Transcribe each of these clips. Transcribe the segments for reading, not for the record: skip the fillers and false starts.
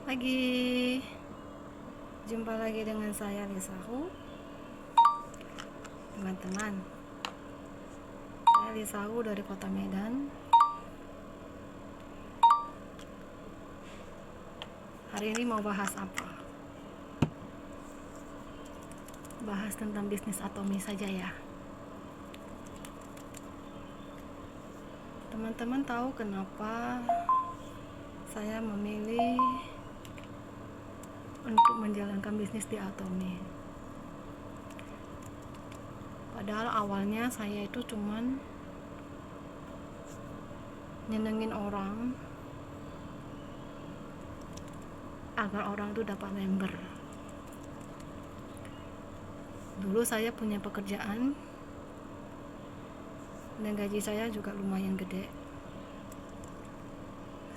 Pagi, jumpa lagi dengan saya Lisahu. Teman-teman, saya Lisahu dari kota Medan. Hari ini mau bahas apa? Bahas tentang bisnis Atomi saja ya. Teman-teman tahu kenapa saya memilih untuk menjalankan bisnis di Atomi? Padahal awalnya saya itu cuman nyenengin orang agar orang itu dapat member. Dulu saya punya pekerjaan dan gaji saya juga lumayan gede.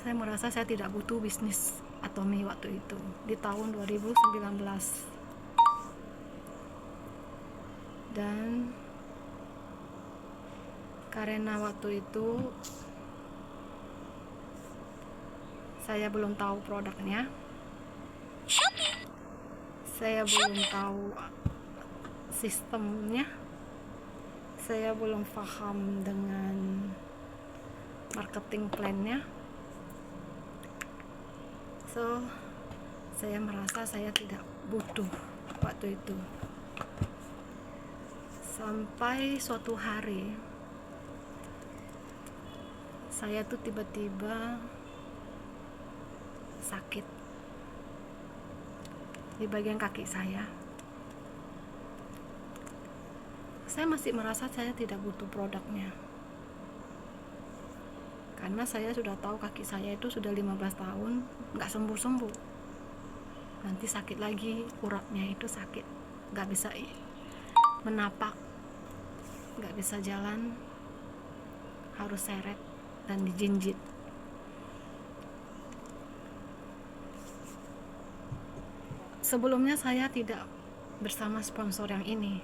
Saya merasa saya tidak butuh bisnis Atomi waktu itu, di tahun 2019. Dan karena waktu itu saya belum tahu produknya, saya belum tahu sistemnya, saya belum paham dengan marketing plan-nya. So, saya merasa saya tidak butuh waktu itu. Sampai suatu hari saya tuh tiba-tiba sakit di bagian kaki saya. Saya masih merasa saya tidak butuh produknya, karena saya sudah tahu kaki saya itu sudah 15 tahun nggak sembuh-sembuh. Nanti sakit lagi, uratnya itu sakit, nggak bisa menapak, nggak bisa jalan, harus seret dan dijinjit. Sebelumnya saya tidak bersama sponsor yang ini.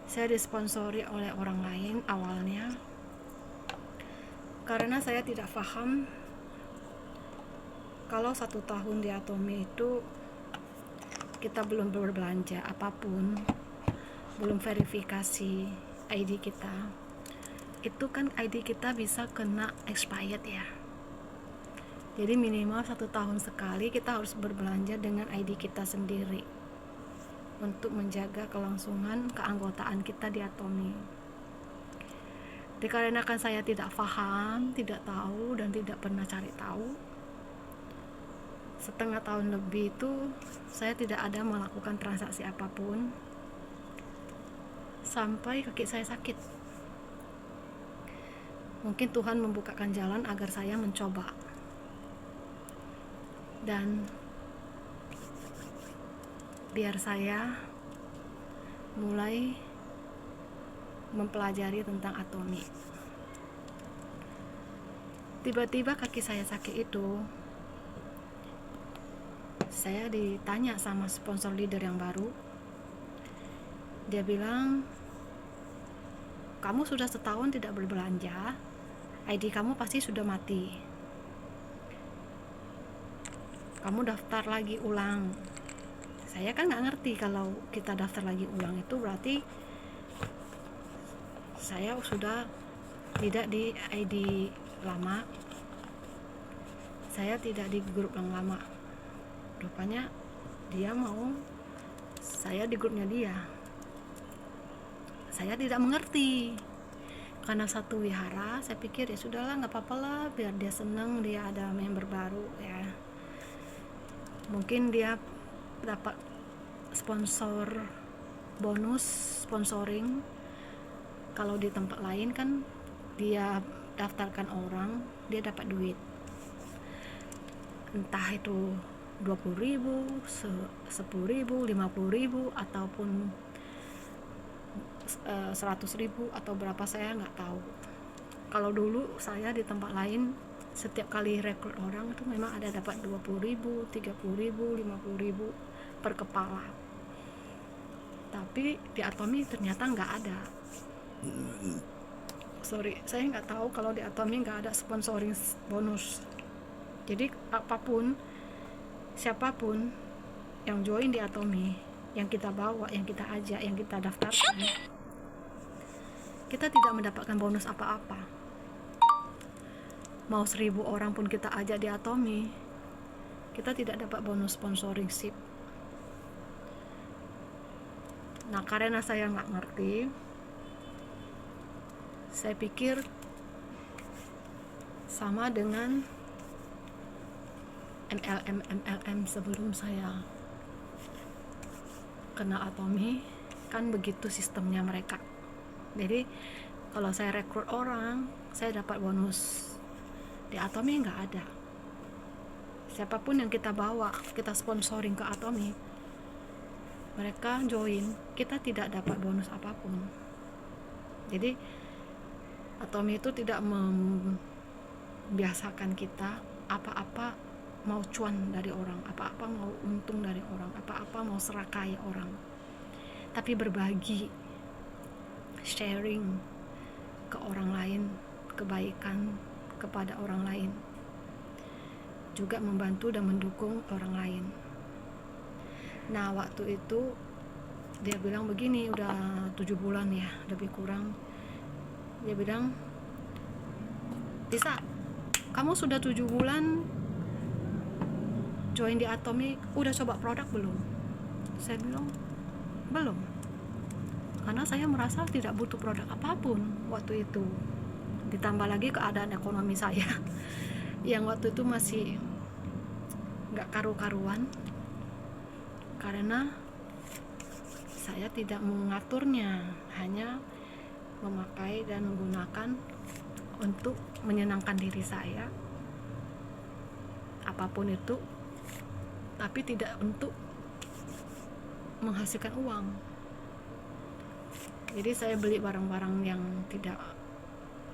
Saya disponsori oleh orang lain awalnya, karena saya tidak paham kalau 1 tahun di Atomi itu kita belum berbelanja apapun, belum verifikasi ID kita. Itu kan ID kita bisa kena expired ya. Jadi minimal 1 tahun sekali kita harus berbelanja dengan ID kita sendiri untuk menjaga kelangsungan keanggotaan kita di Atomi. Dikarenakan saya tidak paham, tidak tahu, dan tidak pernah cari tahu, setengah tahun lebih itu saya tidak ada melakukan transaksi apapun sampai kaki saya sakit. Mungkin Tuhan membukakan jalan agar saya mencoba, dan biar saya mulai mempelajari tentang Atomi. Tiba-tiba kaki saya sakit itu, saya ditanya sama sponsor leader yang baru. Dia bilang, kamu sudah setahun tidak berbelanja, ID kamu pasti sudah mati. Kamu daftar lagi ulang. Saya kan nggak ngerti kalau kita daftar lagi ulang itu berarti saya sudah tidak di ID lama, saya tidak di grup yang lama. Rupanya dia mau saya di grupnya dia. Saya tidak mengerti, karena satu wihara saya pikir ya sudahlah, nggak apa-apa lah, biar dia seneng, dia ada member baru ya. Mungkin dia dapat sponsor bonus sponsoring. Kalau di tempat lain kan dia daftarkan orang, dia dapat duit, entah itu 20.000, 10.000, 50.000, ataupun 100.000 atau berapa, saya nggak tahu. Kalau dulu saya di tempat lain setiap kali rekrut orang itu memang ada dapat 20.000, 30.000, 50.000 per kepala. Tapi di Atomi ternyata nggak ada. Saya nggak tahu kalau di Atomi nggak ada sponsoring bonus. Jadi apapun siapapun yang join di Atomy, yang kita bawa, yang kita ajak, yang kita daftarkan, kita tidak mendapatkan bonus apa-apa. Mau 1000 orang pun kita ajak di Atomy, kita tidak dapat bonus sponsorship. Nah, karena saya nggak ngerti, saya pikir sama dengan MLM sebelum saya kenal Atomy, kan begitu sistemnya mereka. Jadi kalau saya rekrut orang, saya dapat bonus. Di Atomy nggak ada. Siapapun yang kita bawa, kita sponsoring ke Atomy, mereka join, kita tidak dapat bonus apapun. Jadi Atomy itu tidak membiasakan kita apa-apa mau cuan dari orang, apa-apa mau untung dari orang, apa-apa mau serakai orang, tapi berbagi, sharing ke orang lain, kebaikan kepada orang lain, juga membantu dan mendukung orang lain. Nah, waktu itu dia bilang begini, udah 7 bulan ya, lebih kurang. Dia bilang, Tisa, kamu sudah 7 bulan join di Atomy, udah coba produk belum? Saya bilang, belum, karena saya merasa tidak butuh produk apapun waktu itu. Ditambah lagi keadaan ekonomi saya yang waktu itu masih gak karu-karuan, karena saya tidak mengaturnya, hanya memakai dan menggunakan untuk menyenangkan diri saya, apapun itu, tapi tidak untuk menghasilkan uang. Jadi saya beli barang-barang yang tidak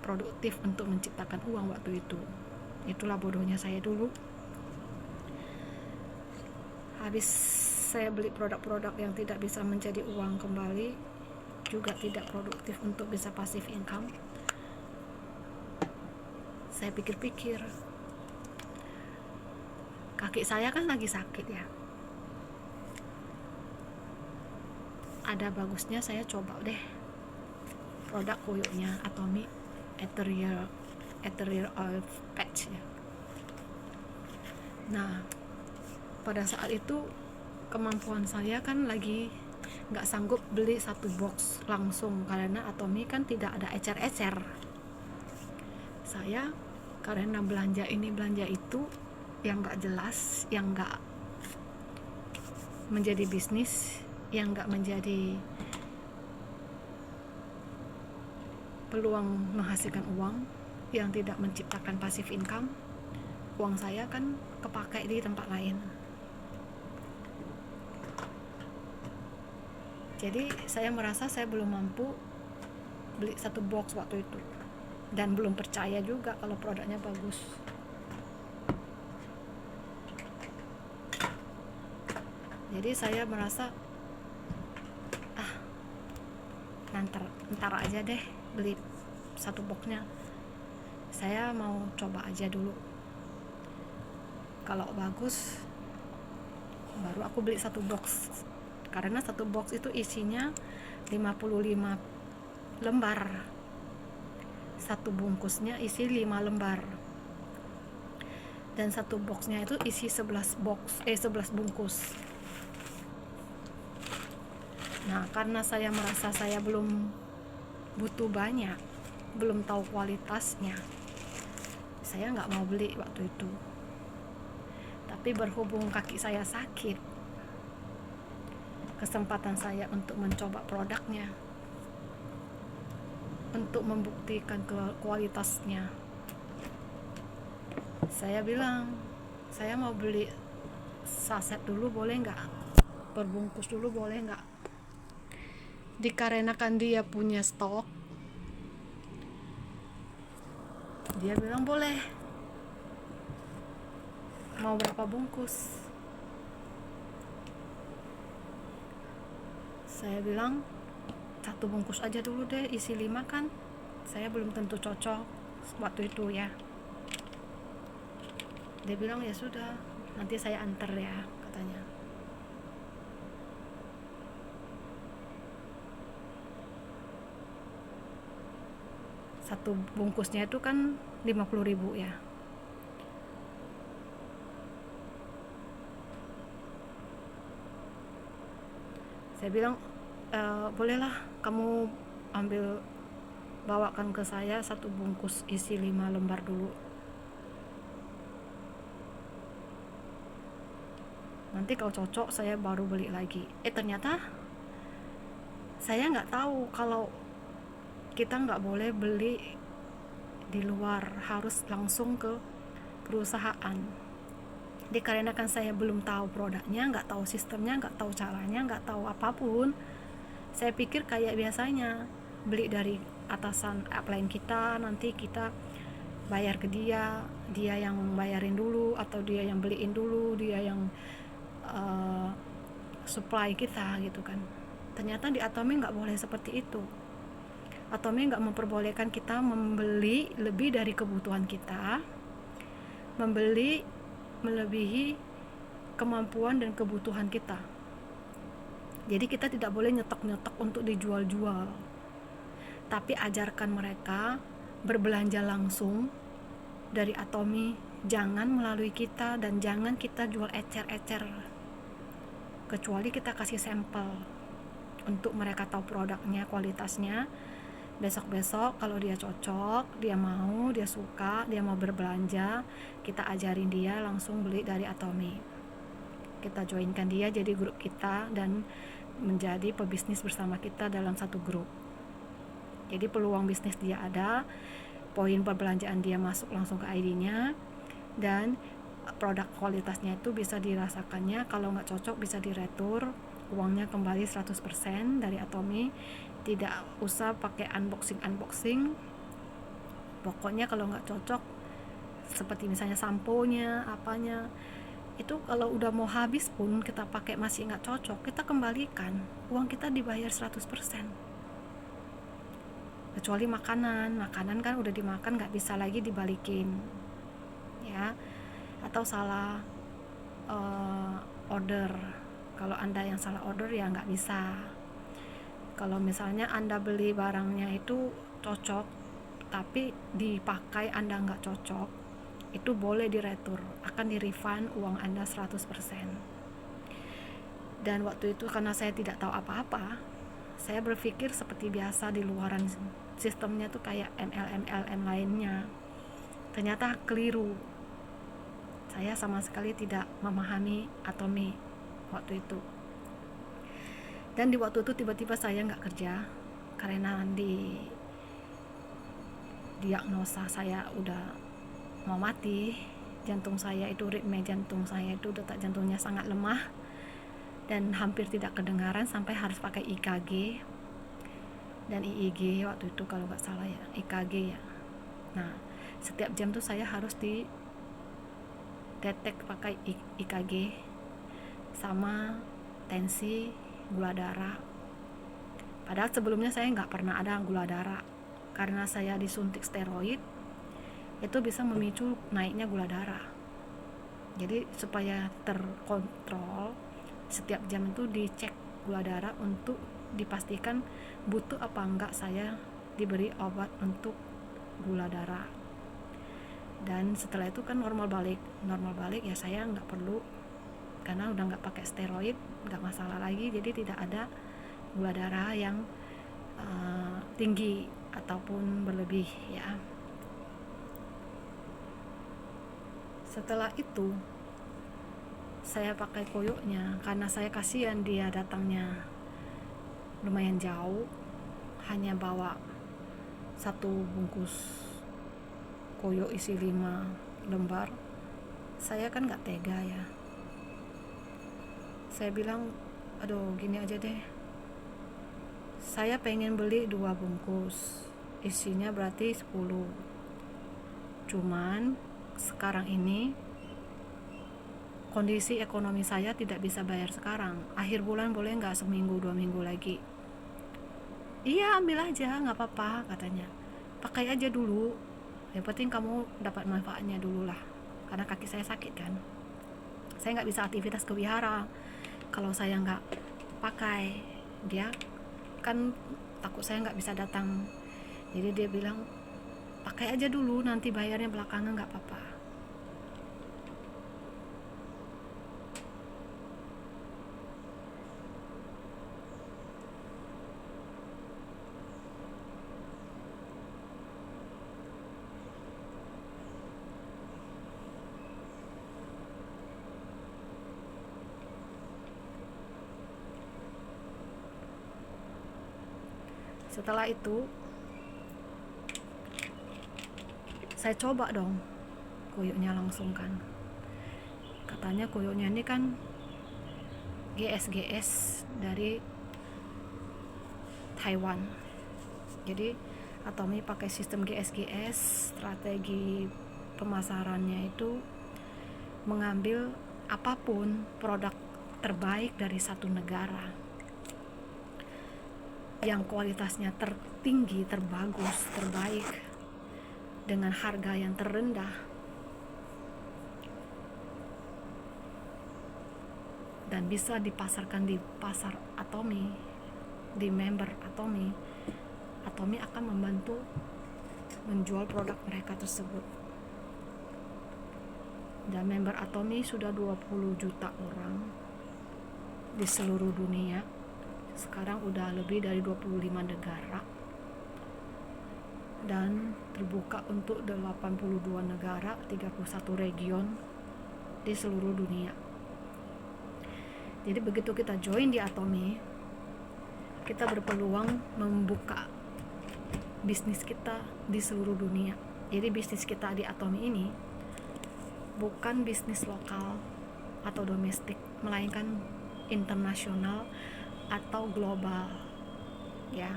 produktif untuk menciptakan uang waktu itu. Itulah bodohnya saya dulu. Habis saya beli produk-produk yang tidak bisa menjadi uang kembali, juga tidak produktif untuk bisa passive income. Saya pikir-pikir, kaki saya kan lagi sakit ya, ada bagusnya saya coba deh produk koyoknya Atomy Ethereal Oil Patch ya. Nah, pada saat itu kemampuan saya kan lagi nggak sanggup beli 1 box langsung, karena Atomy kan tidak ada ecer-ecer. Saya karena belanja ini belanja itu yang nggak jelas, yang nggak menjadi bisnis, yang nggak menjadi peluang menghasilkan uang, yang tidak menciptakan passive income, uang saya kan kepakai di tempat lain. Jadi saya merasa saya belum mampu beli 1 box waktu itu, dan belum percaya juga kalau produknya bagus. Jadi saya merasa ntar aja deh beli 1 boxnya, saya mau coba aja dulu, kalau bagus baru aku beli 1 box. Karena 1 box itu isinya 55 lembar, 1 bungkusnya isi 5 lembar, dan 1 boxnya itu isi 11 bungkus. Nah, karena saya merasa saya belum butuh banyak, belum tahu kualitasnya, saya nggak mau beli waktu itu. Tapi berhubung kaki saya sakit, kesempatan saya untuk mencoba produknya, untuk membuktikan kualitasnya, saya bilang, saya mau beli saset dulu boleh nggak, berbungkus dulu boleh nggak. Dikarenakan dia punya stok, dia bilang boleh. Mau berapa bungkus? Saya bilang 1 bungkus aja dulu deh, isi 5 kan saya belum tentu cocok waktu itu ya. Dia bilang ya sudah, nanti saya antar ya, katanya. Satu bungkusnya itu kan 50.000 ya. Saya bilang, bolehlah kamu ambil, bawakan ke saya satu bungkus isi 5 lembar dulu, nanti kalau cocok saya baru beli lagi. Ternyata saya nggak tahu kalau kita nggak boleh beli di luar, harus langsung ke perusahaan. Dikarenakan saya belum tahu produknya, nggak tahu sistemnya, nggak tahu caranya, nggak tahu apapun, saya pikir kayak biasanya beli dari atasan upline kita, nanti kita bayar ke dia yang bayarin dulu, atau dia yang beliin dulu, dia yang supply kita gitu kan. Ternyata di Atomy nggak boleh seperti itu. Atomy nggak memperbolehkan kita membeli lebih dari kebutuhan kita, membeli melebihi kemampuan dan kebutuhan kita. Jadi kita tidak boleh nyetok-nyetok untuk dijual-jual, tapi ajarkan mereka berbelanja langsung dari Atomy, jangan melalui kita, dan jangan kita jual ecer-ecer, kecuali kita kasih sampel untuk mereka tahu produknya, kualitasnya. Besok-besok kalau dia cocok, dia mau, dia suka, dia mau berbelanja, kita ajarin dia langsung beli dari Atomy. Kita joinkan dia jadi grup kita dan menjadi pebisnis bersama kita dalam satu grup. Jadi peluang bisnis dia ada, poin perbelanjaan dia masuk langsung ke ID-nya, dan produk kualitasnya itu bisa dirasakannya. Kalau nggak cocok bisa diretur, uangnya kembali 100% dari Atomy. Tidak usah pakai unboxing. Pokoknya kalau nggak cocok, seperti misalnya sampo-nya, apanya, itu kalau udah mau habis pun kita pakai masih nggak cocok, kita kembalikan, uang kita dibayar 100%. Kecuali makanan kan udah dimakan, nggak bisa lagi dibalikin ya, atau salah order. Kalau Anda yang salah order ya nggak bisa. Kalau misalnya Anda beli barangnya itu cocok, tapi dipakai Anda nggak cocok, itu boleh diretur, akan di-refund uang Anda 100%. Dan waktu itu karena saya tidak tahu apa-apa, saya berpikir seperti biasa di luaran, sistemnya tuh kayak MLM lainnya. Ternyata keliru. Saya sama sekali tidak memahami Atomy waktu itu. Dan di waktu itu tiba-tiba saya nggak kerja karena di diagnosa saya udah mau mati. Jantung saya itu, ritme jantung saya itu, detak jantungnya sangat lemah dan hampir tidak kedengaran, sampai harus pakai EKG dan EEG waktu itu kalau nggak salah ya, EKG ya. Nah, setiap jam tuh saya harus didetek pakai EKG sama tensi, gula darah. Padahal sebelumnya saya nggak pernah ada gula darah, karena saya disuntik steroid, itu bisa memicu naiknya gula darah. Jadi supaya terkontrol, setiap jam itu dicek gula darah untuk dipastikan butuh apa enggak saya diberi obat untuk gula darah. Dan setelah itu kan normal balik ya, saya nggak perlu, karena udah nggak pakai steroid, nggak masalah lagi. Jadi tidak ada gula darah yang tinggi ataupun berlebih ya. Setelah itu saya pakai koyoknya, karena saya kasihan dia datangnya lumayan jauh, hanya bawa satu bungkus koyok isi 5 lembar. Saya kan gak tega ya, saya bilang aduh gini aja deh, saya pengen beli 2 bungkus, isinya berarti 10. Cuman sekarang ini kondisi ekonomi saya tidak bisa bayar sekarang, akhir bulan boleh nggak, seminggu 2 minggu lagi? Iya, ambil aja, nggak apa-apa, katanya, pakai aja dulu, yang penting kamu dapat manfaatnya dulu lah, karena kaki saya sakit kan. saya nggak bisa aktivitas ke wihara kalau saya nggak pakai. Dia kan takut saya nggak bisa datang, jadi dia bilang pakai aja dulu, nanti bayarnya belakangan nggak apa-apa. Setelah itu saya coba dong koyoknya langsung kan. Katanya koyoknya ini kan GSGS dari Taiwan. Jadi Atomy pakai sistem GSGS. Strategi pemasarannya itu mengambil apapun produk terbaik dari satu negara yang kualitasnya tertinggi, terbagus, terbaik, dengan harga yang terendah, dan bisa dipasarkan di pasar Atomy, di member Atomy. Atomy akan membantu menjual produk mereka tersebut. Dan member Atomy sudah 20 juta orang di seluruh dunia. Sekarang udah lebih dari 25 negara dan terbuka untuk 82 negara, 31 region di seluruh dunia. Jadi begitu kita join di Atomy, kita berpeluang membuka bisnis kita di seluruh dunia. Jadi bisnis kita di Atomy ini bukan bisnis lokal atau domestik, melainkan internasional atau global, ya.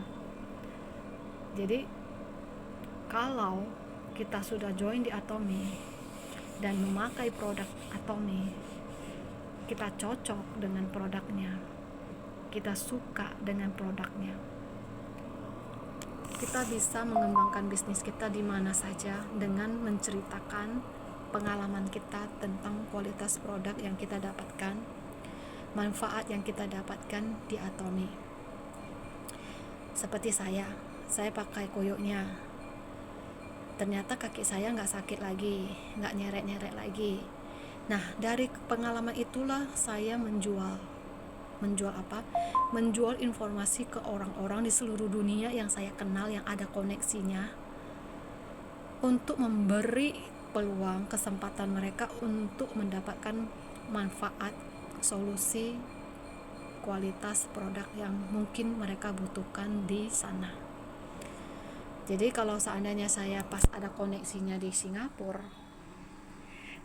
Jadi kalau kita sudah join di Atomy dan memakai produk Atomy, kita cocok dengan produknya, kita suka dengan produknya, kita bisa mengembangkan bisnis kita di mana saja dengan menceritakan pengalaman kita tentang kualitas produk yang kita dapatkan, manfaat yang kita dapatkan di Atomy. Seperti saya pakai koyoknya, ternyata kaki saya nggak sakit lagi, nggak nyeret-nyeret lagi. Nah, dari pengalaman itulah saya menjual apa? Menjual informasi ke orang-orang di seluruh dunia yang saya kenal, yang ada koneksinya, untuk memberi peluang, kesempatan mereka untuk mendapatkan manfaat, solusi, kualitas produk yang mungkin mereka butuhkan di sana. Jadi kalau seandainya saya pas ada koneksinya di Singapura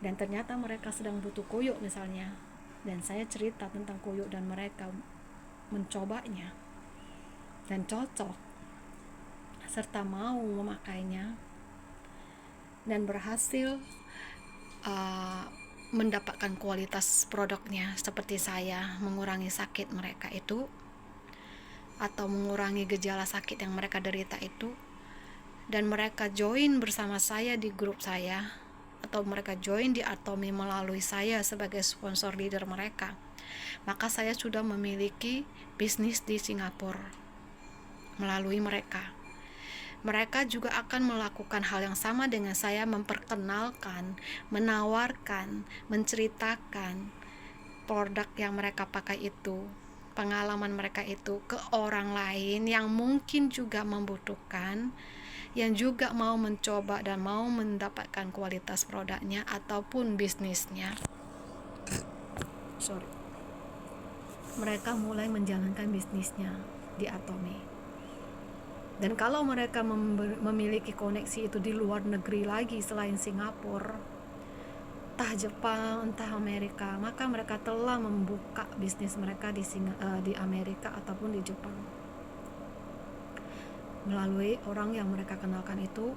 dan ternyata mereka sedang butuh koyok misalnya, dan saya cerita tentang koyok dan mereka mencobanya dan cocok serta mau memakainya dan berhasil mendapatkan kualitas produknya seperti saya, mengurangi sakit mereka itu atau mengurangi gejala sakit yang mereka derita itu, dan mereka join bersama saya di grup saya atau mereka join di Atomy melalui saya sebagai sponsor leader mereka, maka saya sudah memiliki bisnis di Singapura melalui mereka. Mereka juga akan melakukan hal yang sama dengan saya, memperkenalkan, menawarkan, menceritakan produk yang mereka pakai itu, pengalaman mereka itu ke orang lain yang mungkin juga membutuhkan, yang juga mau mencoba dan mau mendapatkan kualitas produknya ataupun bisnisnya. Mereka mulai menjalankan bisnisnya di Atomy. Dan kalau mereka memiliki koneksi itu di luar negeri lagi selain Singapura, entah Jepang, entah Amerika, maka mereka telah membuka bisnis mereka di Amerika ataupun di Jepang melalui orang yang mereka kenalkan itu,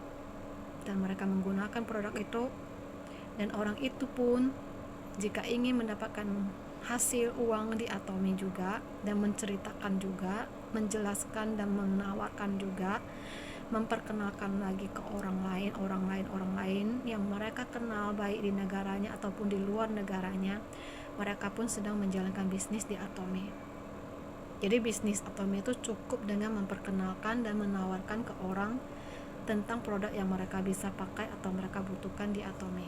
dan mereka menggunakan produk itu, dan orang itu pun jika ingin mendapatkan hasil uang di Atomy juga dan menceritakan juga, menjelaskan dan menawarkan juga, memperkenalkan lagi ke orang lain yang mereka kenal baik di negaranya ataupun di luar negaranya. Mereka pun sedang menjalankan bisnis di Atome. Jadi bisnis Atome itu cukup dengan memperkenalkan dan menawarkan ke orang tentang produk yang mereka bisa pakai atau mereka butuhkan di Atome.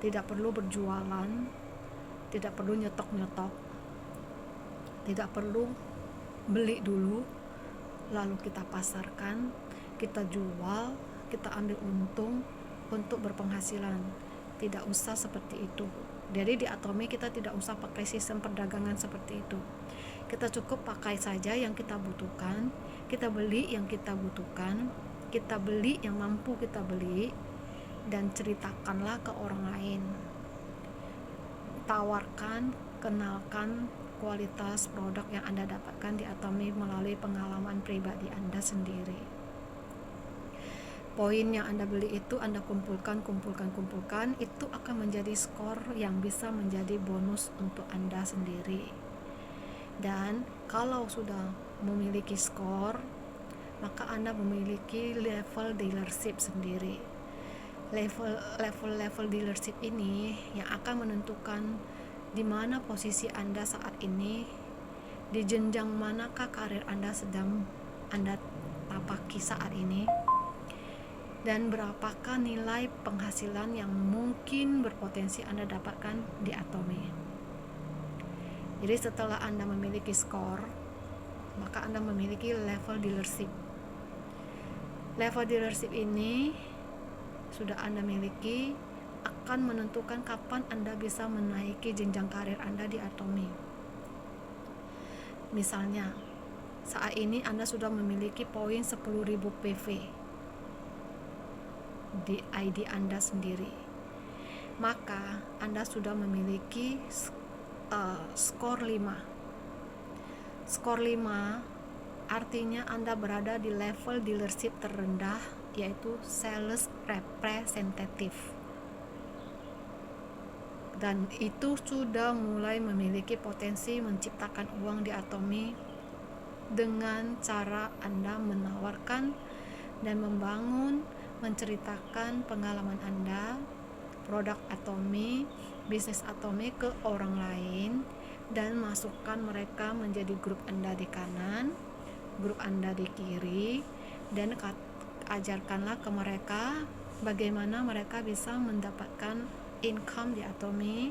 Tidak perlu berjualan, tidak perlu nyetok-nyetok, tidak perlu beli dulu lalu kita pasarkan, kita jual, kita ambil untung untuk berpenghasilan. Tidak usah seperti itu. Jadi di Atome kita tidak usah pakai sistem perdagangan seperti itu. Kita cukup pakai saja yang kita butuhkan, kita beli yang kita butuhkan, kita beli yang mampu kita beli, dan ceritakanlah ke orang lain. Tawarkan, kenalkan kualitas produk yang Anda dapatkan di Atome melalui pengalaman pribadi Anda sendiri. Poin yang Anda beli itu Anda kumpulkan, itu akan menjadi skor yang bisa menjadi bonus untuk Anda sendiri. Dan kalau sudah memiliki skor, maka Anda memiliki level dealership sendiri. Level dealership ini yang akan menentukan di mana posisi Anda saat ini, di jenjang manakah karir Anda sedang Anda tapaki saat ini, dan berapakah nilai penghasilan yang mungkin berpotensi Anda dapatkan di Atome. Jadi setelah Anda memiliki skor, maka Anda memiliki level dealership. Level dealership ini sudah Anda miliki akan menentukan kapan Anda bisa menaiki jenjang karir Anda di Atome. Misalnya, saat ini Anda sudah memiliki poin 10.000 PV di ID Anda sendiri. Maka Anda sudah memiliki skor 5. Skor 5 artinya Anda berada di level dealership terendah, yaitu sales representative. Dan itu sudah mulai memiliki potensi menciptakan uang di Atome dengan cara Anda menawarkan dan membangun, menceritakan pengalaman Anda, produk Atome, bisnis Atome ke orang lain, dan masukkan mereka menjadi grup Anda di kanan, grup Anda di kiri, dan ajarkanlah ke mereka bagaimana mereka bisa mendapatkan income di Atome,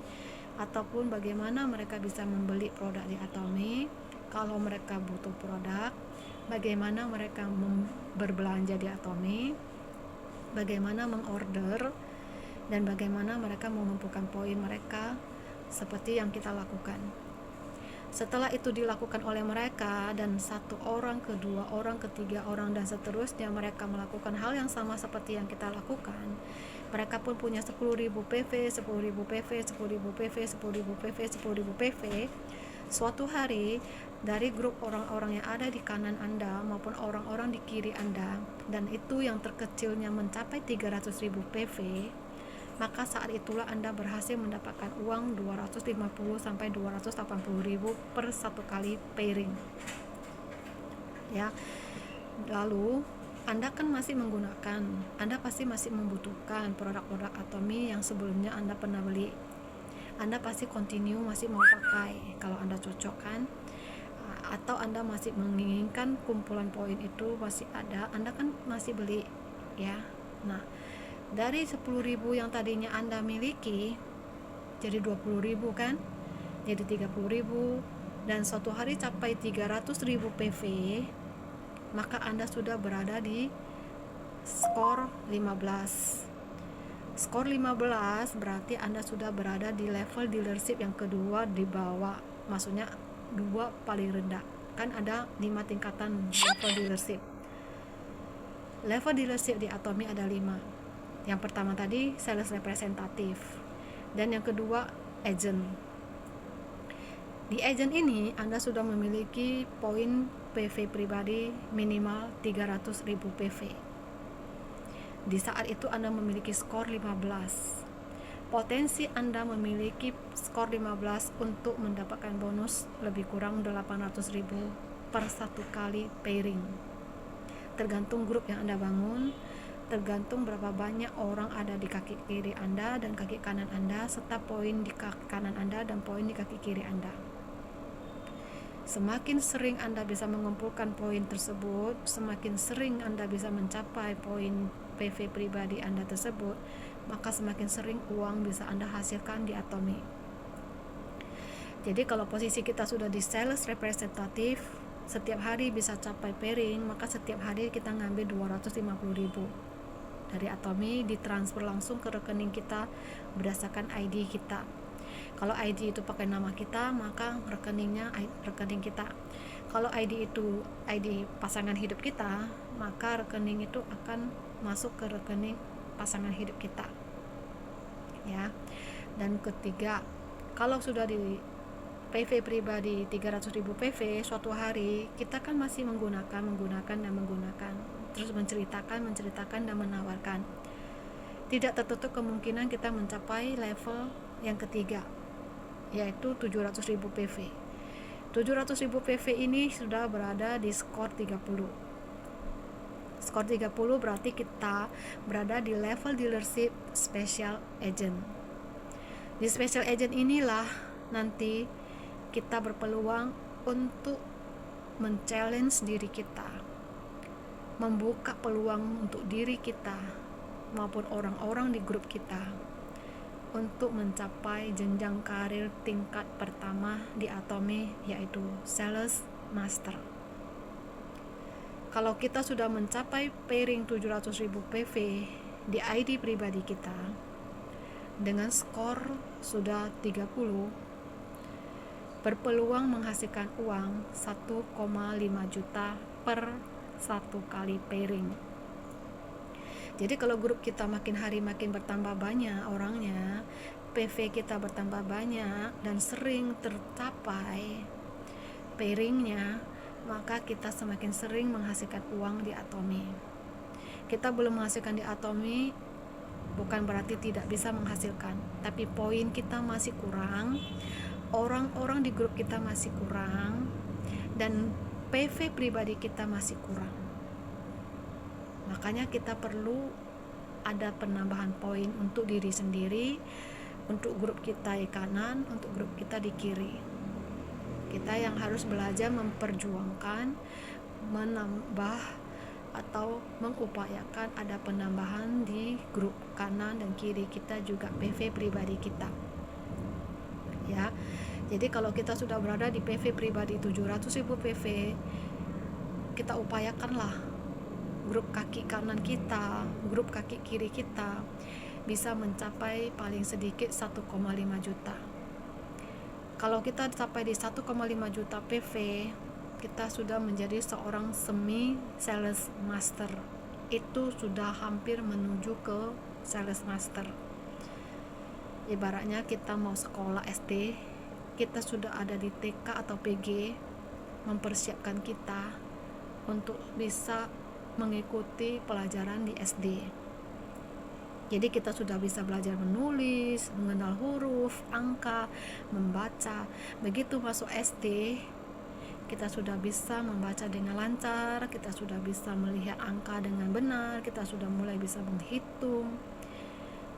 ataupun bagaimana mereka bisa membeli produk di Atome. Kalau mereka butuh produk, bagaimana mereka berbelanja di Atome, bagaimana mengorder, dan bagaimana mereka mengumpulkan poin mereka seperti yang kita lakukan. Setelah itu dilakukan oleh mereka, dan satu orang, kedua orang, ketiga orang, dan seterusnya mereka melakukan hal yang sama seperti yang kita lakukan, mereka pun punya 10.000 PV, 10.000 PV, 10.000 PV, 10.000 PV, 10.000 PV. Suatu hari, dari grup orang-orang yang ada di kanan Anda maupun orang-orang di kiri Anda, dan itu yang terkecilnya mencapai 300.000 PV, maka saat itulah Anda berhasil mendapatkan uang 250 sampai 280.000 per satu kali pairing. Ya. Lalu Anda kan masih menggunakan, Anda pasti masih membutuhkan produk-produk Atome yang sebelumnya Anda pernah beli. Anda pasti continue masih mau pakai kalau Anda cocok kan, atau Anda masih menginginkan kumpulan poin itu masih ada, Anda kan masih beli ya. Nah, dari 10.000 yang tadinya Anda miliki jadi 20.000 kan, jadi 30.000, dan suatu hari capai 300.000 PV, maka Anda sudah berada di skor 15. Skor 15 berarti Anda sudah berada di level dealership yang kedua di bawah, maksudnya 2 paling rendah. Kan ada 5 tingkatan level dealership. Level dealership di Atome ada 5. Yang pertama tadi sales representative, dan yang kedua agent. Di agent ini Anda sudah memiliki poin PV pribadi minimal 300.000 PV. Di saat itu Anda memiliki skor 15. Potensi Anda memiliki skor 15 untuk mendapatkan bonus lebih kurang 800.000 per satu kali pairing. tergantung grup yang Anda bangun, tergantung berapa banyak orang ada di kaki kiri Anda dan kaki kanan Anda, serta poin di kaki kanan Anda dan poin di kaki kiri Anda. Semakin sering Anda bisa mengumpulkan poin tersebut, semakin sering Anda bisa mencapai poin PV pribadi Anda tersebut, maka semakin sering uang bisa Anda hasilkan di Atomy. Jadi kalau posisi kita sudah di sales representative, setiap hari bisa capai pairing, maka setiap hari kita ngambil 250.000 dari Atomy, ditransfer langsung ke rekening kita berdasarkan ID kita. Kalau ID itu pakai nama kita, maka rekeningnya rekening kita. Kalau ID itu ID pasangan hidup kita, maka rekening itu akan masuk ke rekening pasangan hidup kita. Ya. Dan ketiga, kalau sudah di PV pribadi 300.000 PV suatu hari, kita kan masih menggunakan terus menceritakan dan menawarkan. Tidak tertutup kemungkinan kita mencapai level yang ketiga, yaitu 700.000 PV. 700.000 PV ini sudah berada di skor 30. Skor 30 berarti kita berada di level dealership special agent. Di special agent inilah nanti kita berpeluang untuk men-challenge diri kita, membuka peluang untuk diri kita maupun orang-orang di grup kita untuk mencapai jenjang karir tingkat pertama di Atomy, yaitu Sales Master. Kalau kita sudah mencapai pairing 700.000 PV di ID pribadi kita dengan skor sudah 30, berpeluang menghasilkan uang 1,5 juta per satu kali pairing. Jadi kalau grup kita makin hari makin bertambah banyak orangnya, PV kita bertambah banyak dan sering tercapai pairingnya, maka kita semakin sering menghasilkan uang di Atomy. Kita belum menghasilkan di Atomy bukan berarti tidak bisa menghasilkan, tapi poin kita masih kurang, orang-orang di grup kita masih kurang, dan PV pribadi kita masih kurang. Makanya kita perlu ada penambahan poin untuk diri sendiri, untuk grup kita di kanan, untuk grup kita di kiri. Kita yang harus belajar memperjuangkan, menambah atau mengupayakan ada penambahan di grup kanan dan kiri kita juga PV pribadi kita. Ya, jadi kalau kita sudah berada di PV pribadi 700.000 PV, kita upayakanlah grup kaki kanan kita, grup kaki kiri kita bisa mencapai paling sedikit 1,5 juta. Kalau kita capai di 1,5 juta PV, kita sudah menjadi seorang semi sales master. Itu sudah hampir menuju ke sales master. Ibaratnya kita mau sekolah SD, kita sudah ada di TK atau PG, mempersiapkan kita untuk bisa mengikuti pelajaran di SD. Jadi kita sudah bisa belajar menulis, mengenal huruf, angka, membaca. Begitu masuk SD, kita sudah bisa membaca dengan lancar, kita sudah bisa melihat angka dengan benar, kita sudah mulai bisa menghitung.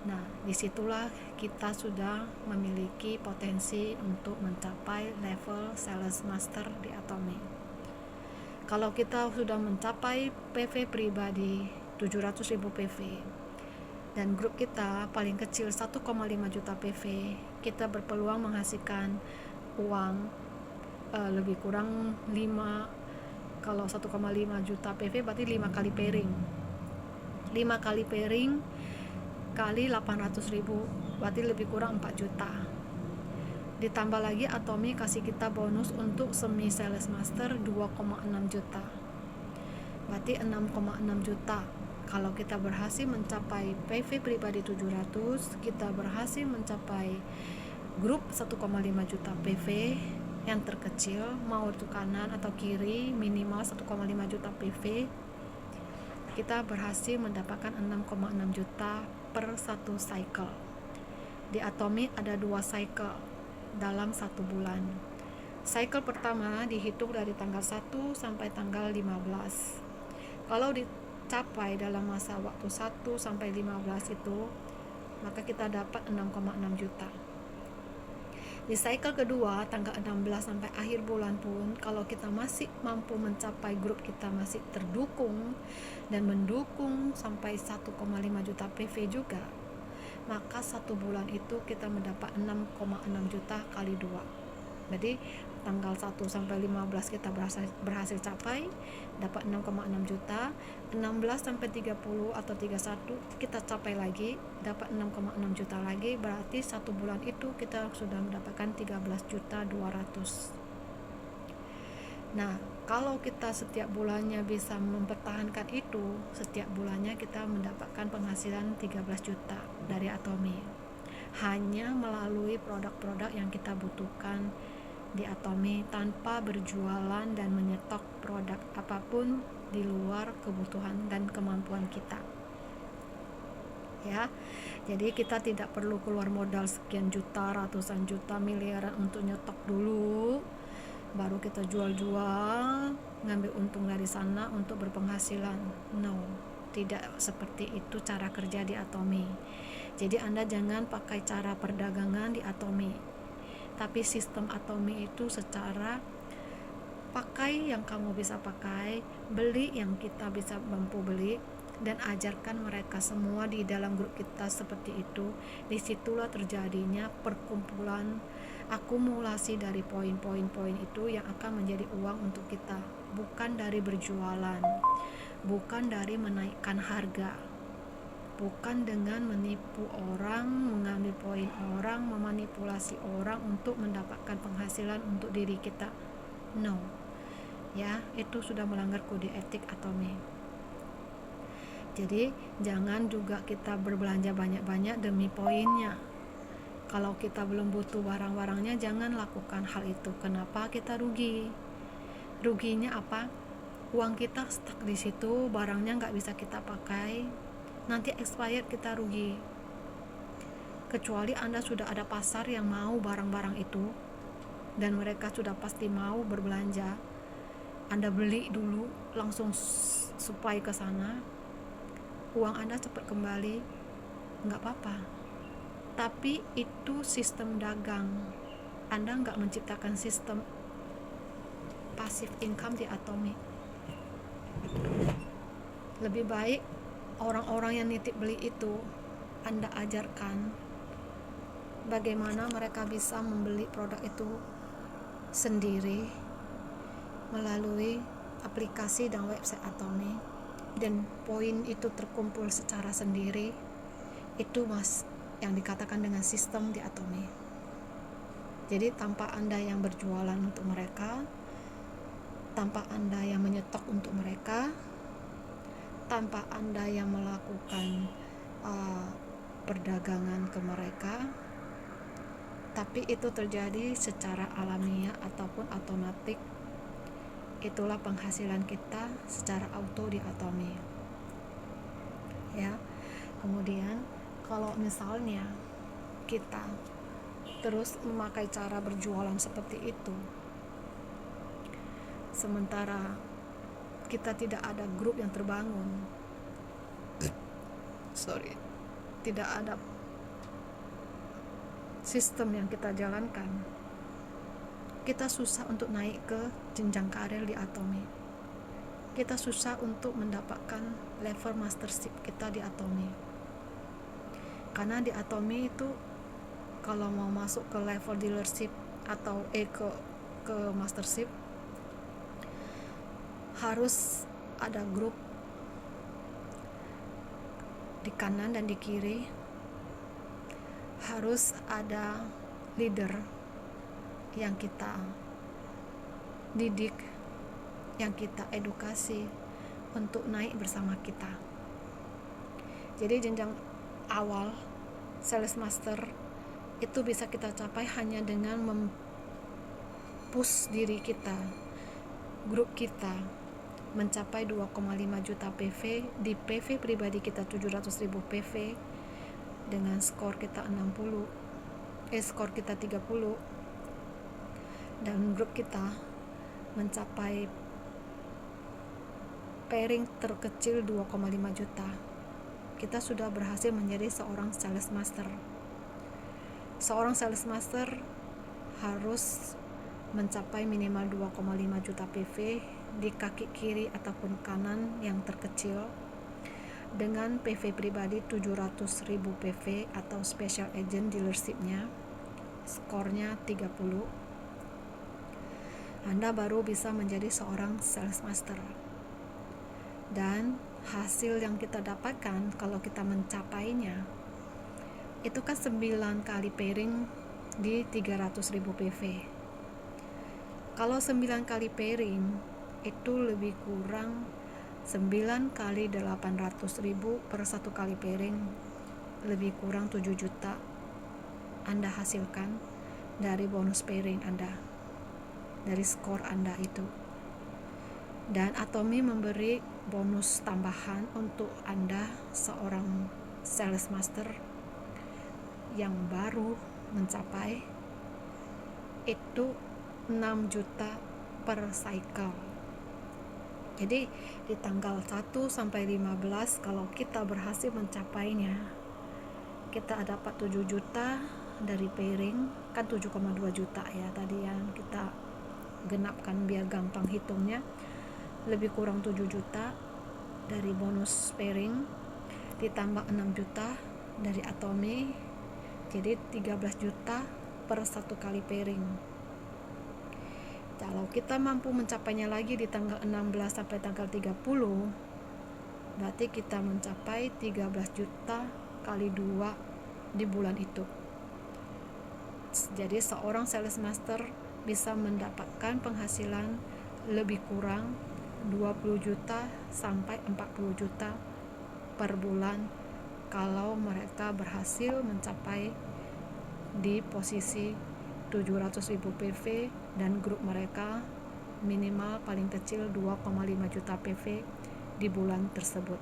Nah, disitulah kita sudah memiliki potensi untuk mencapai level sales master di Atomy. Kalau kita sudah mencapai PV pribadi 700.000 PV dan grup kita paling kecil 1,5 juta PV, kita berpeluang menghasilkan uang lebih kurang 5, kalau 1,5 juta PV berarti 5 kali pairing. 5 kali pairing kali 800.000 berarti lebih kurang 4 juta. Ditambah lagi Atomy kasih kita bonus untuk semi sales master 2,6 juta. Berarti 6,6 juta. Kalau kita berhasil mencapai PV pribadi 700, kita berhasil mencapai grup 1,5 juta PV yang terkecil, mau itu kanan atau kiri, minimal 1,5 juta PV, kita berhasil mendapatkan 6,6 juta per satu cycle. Di Atomy ada 2 cycle dalam 1 bulan. Cycle pertama dihitung dari tanggal 1 sampai tanggal 15. Kalau dicapai dalam masa waktu 1 sampai 15 itu, maka kita dapat 6,6 juta. Di cycle kedua tanggal 16 sampai akhir bulan pun, kalau kita masih mampu mencapai, grup kita masih terdukung dan mendukung sampai 1,5 juta PV juga, maka 1 bulan itu kita mendapat 6,6 juta kali 2. Jadi tanggal 1 sampai 15 kita berhasil capai, dapat 6,6 juta. 16 sampai 30 atau 31 kita capai lagi, dapat 6,6 juta lagi. Berarti 1 bulan itu kita sudah mendapatkan 13 juta 200. Nah, kalau kita setiap bulannya bisa mempertahankan itu, setiap bulannya kita mendapatkan penghasilan 13 juta dari Atomy, hanya melalui produk-produk yang kita butuhkan di Atomy, tanpa berjualan dan menyetok produk apapun di luar kebutuhan dan kemampuan kita. Ya, jadi kita tidak perlu keluar modal sekian juta, ratusan juta, miliaran untuk nyetok dulu, baru kita jual-jual, ngambil untung dari sana untuk berpenghasilan. No, tidak seperti itu cara kerja di Atomy. Jadi Anda jangan pakai cara perdagangan di Atomy, tapi sistem Atomy itu secara pakai yang kamu bisa pakai, beli yang kita bisa mampu beli, dan ajarkan mereka semua di dalam grup kita seperti itu. Disitulah terjadinya perkumpulan, akumulasi dari poin-poin itu yang akan menjadi uang untuk kita, bukan dari berjualan, bukan dari menaikkan harga, bukan dengan menipu orang, mengambil poin orang, memanipulasi orang untuk mendapatkan penghasilan untuk diri kita. No, ya, itu sudah melanggar kode etik Atomy. Jadi jangan juga kita berbelanja banyak-banyak demi poinnya. Kalau kita belum butuh barang-barangnya, jangan lakukan hal itu. Kenapa kita rugi? Ruginya apa? Uang kita stuck di situ, barangnya nggak bisa kita pakai, nanti expired, kita rugi. Kecuali Anda sudah ada pasar yang mau barang-barang itu dan mereka sudah pasti mau berbelanja, Anda beli dulu langsung supply ke sana, uang Anda cepat kembali, nggak apa-apa. Tapi itu sistem dagang. Anda nggak menciptakan sistem passive income di Atomy. Lebih baik orang-orang yang nitip beli itu Anda ajarkan bagaimana mereka bisa membeli produk itu sendiri melalui aplikasi dan website Atomy, dan poin itu terkumpul secara sendiri. Itu yang dikatakan dengan sistem di Atomy. Jadi tanpa Anda yang berjualan untuk mereka, tanpa Anda yang menyetok untuk mereka, tanpa Anda yang melakukan perdagangan ke mereka, tapi itu terjadi secara alamiah ataupun otomatis, itulah penghasilan kita secara auto di Atomy. Ya, kemudian kalau misalnya kita terus memakai cara berjualan seperti itu, sementara kita tidak ada grup yang terbangun, tidak ada sistem yang kita jalankan, kita susah untuk naik ke jenjang karir di Atomy. Kita susah untuk mendapatkan level mastership kita di Atomy. Karena di Atomy itu kalau mau masuk ke level dealership atau ke mastership, harus ada grup di kanan dan di kiri, harus ada leader yang kita didik, yang kita edukasi untuk naik bersama kita. Jadi jenjang awal sales master itu bisa kita capai hanya dengan mempush diri kita, grup kita mencapai 2,5 juta PV. Di PV pribadi kita 700.000 PV dengan skor kita 30, dan grup kita mencapai pairing terkecil 2,5 juta. Kita sudah berhasil menjadi seorang sales master. Seorang sales master harus mencapai minimal 2,5 juta PV di kaki kiri ataupun kanan yang terkecil dengan PV pribadi 700.000 PV atau special agent dealership-nya, skornya 30. Anda baru bisa menjadi seorang sales master. Dan hasil yang kita dapatkan kalau kita mencapainya itu kan 9 kali pairing di 300.000 PV. Kalau 9 kali pairing itu lebih kurang 9 kali 800.000 per 1 kali pairing, lebih kurang 7 juta Anda hasilkan dari bonus pairing Anda, dari skor Anda itu. Dan Atomy memberi bonus tambahan untuk Anda seorang sales master yang baru mencapai itu 6 juta per cycle. Jadi di tanggal 1 sampai 15 kalau kita berhasil mencapainya, kita dapat 7 juta dari pairing, kan 7,2 juta ya tadi yang kita genapkan biar gampang hitungnya, lebih kurang 7 juta dari bonus pairing, ditambah 6 juta dari Atomy, jadi 13 juta per 1 kali pairing. Kalau kita mampu mencapainya lagi di tanggal 16 sampai tanggal 30, berarti kita mencapai 13 juta kali 2 di bulan itu. Jadi seorang sales master bisa mendapatkan penghasilan lebih kurang 20 juta sampai 40 juta per bulan kalau mereka berhasil mencapai di posisi 700.000 PV dan grup mereka minimal paling kecil 2,5 juta PV di bulan tersebut.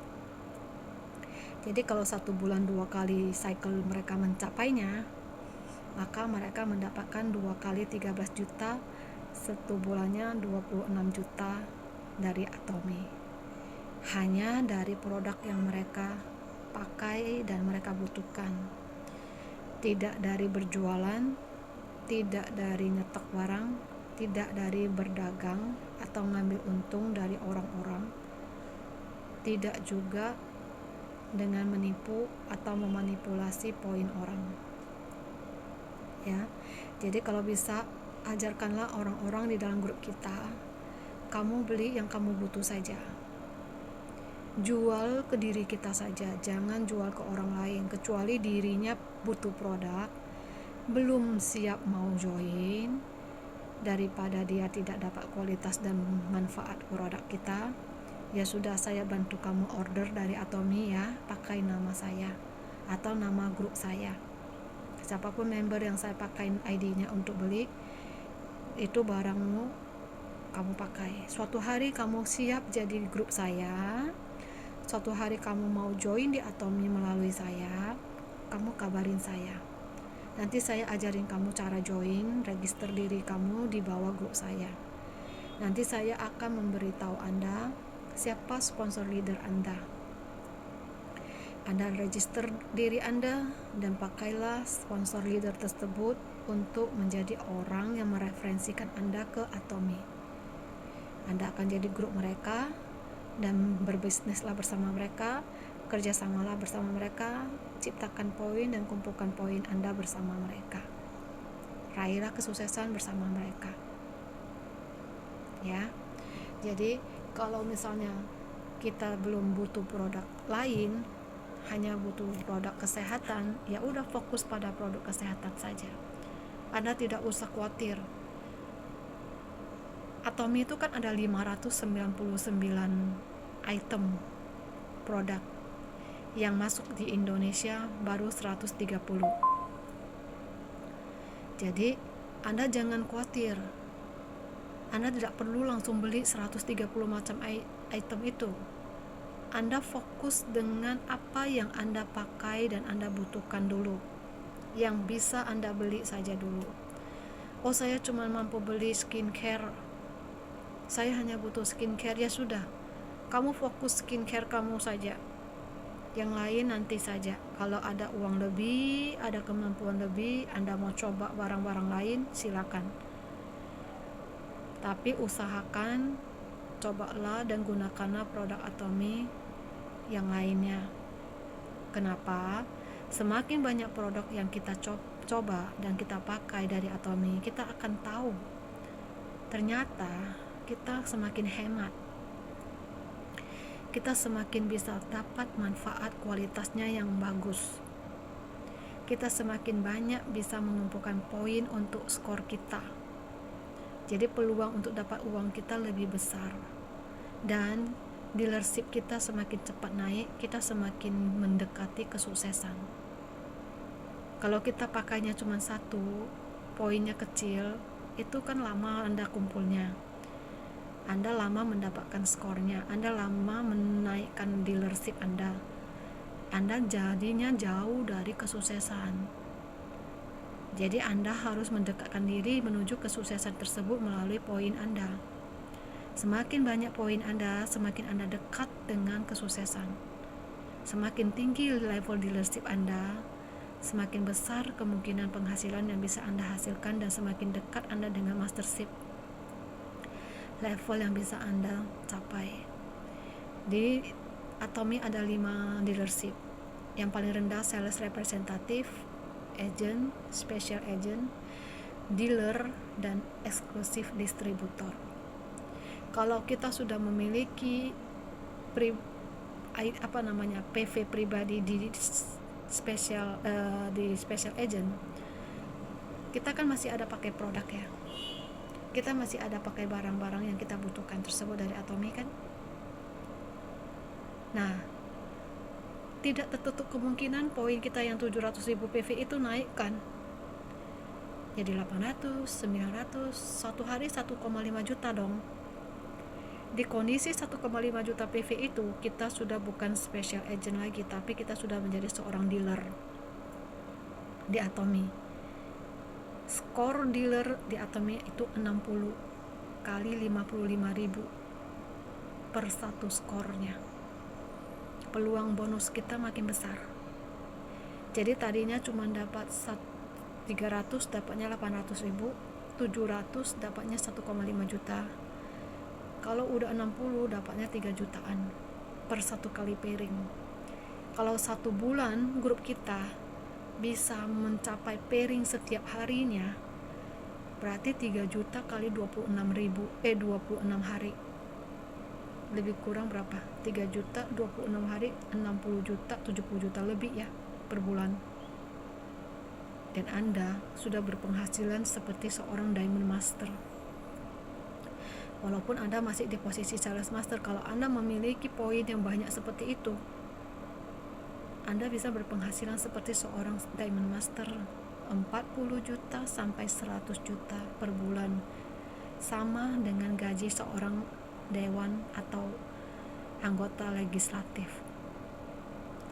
Jadi kalau 1 bulan 2 kali cycle mereka mencapainya, maka mereka mendapatkan 2 kali 13 juta, 1 bulannya 26 juta dari Atomy. Hanya dari produk yang mereka pakai dan mereka butuhkan. Tidak dari berjualan, tidak dari nyetok barang, tidak dari berdagang atau ngambil untung dari orang-orang, tidak juga dengan menipu atau memanipulasi poin orang. Ya, jadi kalau bisa ajarkanlah orang-orang di dalam grup kita, kamu beli yang kamu butuh saja. Jual ke diri kita saja, jangan jual ke orang lain kecuali dirinya butuh produk, belum siap mau join, daripada dia tidak dapat kualitas dan manfaat produk kita. Ya sudah, saya bantu kamu order dari Atomy ya, pakai nama saya atau nama grup saya. Siapapun member yang saya pakai ID-nya untuk beli, itu barangmu kamu pakai. Suatu hari kamu siap jadi grup saya, suatu hari kamu mau join di Atomy melalui saya, kamu kabarin saya. Nanti saya ajarin kamu cara join, register diri kamu di bawah grup saya. Nanti saya akan memberitahu Anda siapa sponsor leader Anda. Anda register diri Anda dan pakailah sponsor leader tersebut untuk menjadi orang yang mereferensikan Anda ke Atomy. Anda akan jadi grup mereka dan berbisnislah bersama mereka, kerjasamalah bersama mereka, ciptakan poin dan kumpulkan poin Anda bersama mereka. Raihlah kesuksesan bersama mereka. Ya. Jadi kalau misalnya kita belum butuh produk lain, hanya butuh produk kesehatan, ya udah fokus pada produk kesehatan saja. Anda tidak usah khawatir. Atomy itu kan ada 599 item produk, yang masuk di Indonesia baru 130. Jadi Anda jangan khawatir, Anda tidak perlu langsung beli 130 macam item itu. Anda fokus dengan apa yang Anda pakai dan Anda butuhkan dulu, yang bisa Anda beli saja dulu. Oh, saya cuma mampu beli skincare, saya hanya butuh skincare, ya sudah, Kamu fokus skincare kamu saja, yang lain nanti saja. Kalau ada uang lebih, ada kemampuan lebih, Anda mau coba barang-barang lain, silakan. Tapi usahakan, cobalah dan gunakanlah produk Atomy yang lainnya. Kenapa? Semakin banyak produk yang kita coba dan kita pakai dari Atomy, kita akan tahu ternyata kita semakin hemat, kita semakin bisa dapat manfaat kualitasnya yang bagus, kita semakin banyak bisa mengumpulkan poin untuk skor kita. Jadi peluang untuk dapat uang kita lebih besar, dan dealership kita semakin cepat naik, kita semakin mendekati kesuksesan. Kalau kita pakainya cuma satu, poinnya kecil, itu kan lama Anda kumpulnya, Anda lama mendapatkan skornya, Anda lama menaikkan dealership Anda jadinya jauh dari kesuksesan. Jadi Anda harus mendekatkan diri menuju kesuksesan tersebut melalui poin Anda. Semakin banyak poin Anda, semakin Anda dekat dengan kesuksesan. Semakin tinggi level dealership Anda, semakin besar kemungkinan penghasilan yang bisa Anda hasilkan, dan semakin dekat Anda dengan mastership, level yang bisa Anda capai. Di Atomy ada 5 dealership. Yang paling rendah sales representative, agent, special agent, dealer, dan eksklusif distributor. Kalau kita sudah memiliki PV pribadi di special agent, kita kan masih ada pakai produk ya, kita masih ada pakai barang-barang yang kita butuhkan tersebut dari Atomy kan. Nah, tidak tertutup kemungkinan poin kita yang 700.000 PV itu naik kan, jadi 800, 900, satu hari 1,5 juta dong. Di kondisi 1,5 juta PV itu, kita sudah bukan special agent lagi, tapi kita sudah menjadi seorang dealer di Atomy. Skor dealer di Atomy itu 60 kali 55.000 per satu skornya. Peluang bonus kita makin besar. Jadi tadinya cuma dapat 300, dapatnya 800.000, 700 dapatnya 1,5 juta. Kalau udah 60 dapatnya 3 jutaan per satu kali pairing. Kalau satu bulan grup kita bisa mencapai pairing setiap harinya, berarti 3 juta kali 26 hari, lebih kurang berapa? 3 juta 26 hari, 60 juta, 70 juta lebih ya per bulan. Dan Anda sudah berpenghasilan seperti seorang Diamond Master. Walaupun Anda masih di posisi Sales Master, kalau Anda memiliki poin yang banyak seperti itu, Anda bisa berpenghasilan seperti seorang Diamond Master, 40 juta sampai 100 juta per bulan, sama dengan gaji seorang dewan atau anggota legislatif.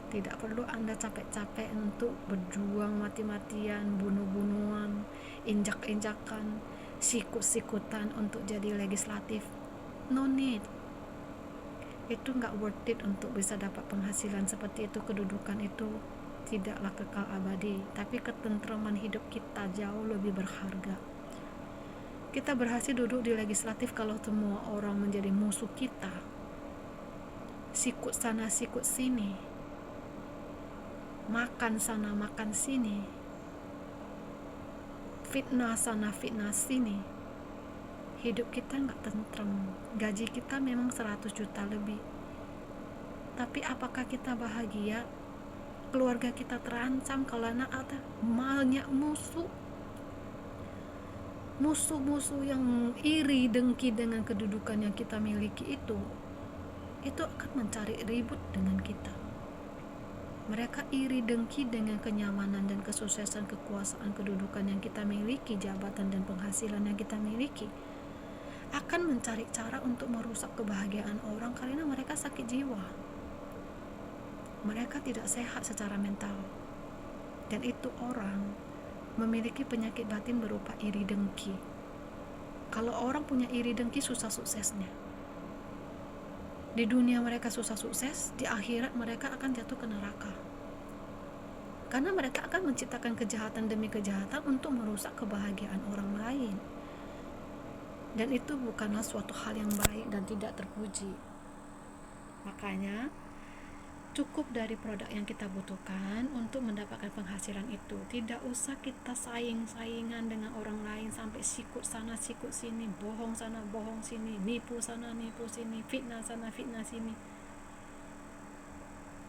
Tidak perlu Anda capek-capek untuk berjuang mati-matian, bunuh-bunuhan, injak-injakan, sikut-sikutan untuk jadi legislatif. No need. Itu nggak worth it untuk bisa dapat penghasilan seperti itu. Kedudukan itu tidaklah kekal abadi, tapi ketentraman hidup kita jauh lebih berharga. Kita berhasil duduk di legislatif kalau semua orang menjadi musuh kita, sikut sana sikut sini, makan sana makan sini, fitnah sana fitnah sini. Hidup kita nggak tentram. Gaji kita memang 100 juta lebih, tapi apakah kita bahagia? Keluarga kita terancam kalau ada banyak musuh-musuh yang iri dengki dengan kedudukan yang kita miliki. Itu akan mencari ribut dengan kita. Mereka iri dengki dengan kenyamanan dan kesuksesan, kekuasaan, kedudukan yang kita miliki, jabatan dan penghasilan yang kita miliki. Akan mencari cara untuk merusak kebahagiaan orang karena mereka sakit jiwa. Mereka tidak sehat secara mental. Dan itu orang memiliki penyakit batin berupa iri dengki. Kalau orang punya iri dengki, susah suksesnya. Di dunia mereka susah sukses, di akhirat mereka akan jatuh ke neraka. Karena mereka akan menciptakan kejahatan demi kejahatan untuk merusak kebahagiaan orang lain. Dan itu bukanlah suatu hal yang baik dan tidak terpuji. Makanya cukup dari produk yang kita butuhkan untuk mendapatkan penghasilan itu. Tidak usah kita saingan dengan orang lain sampai sikut sana sikut sini, bohong sana bohong sini, nipu sana nipu sini, fitnah sana fitnah sini,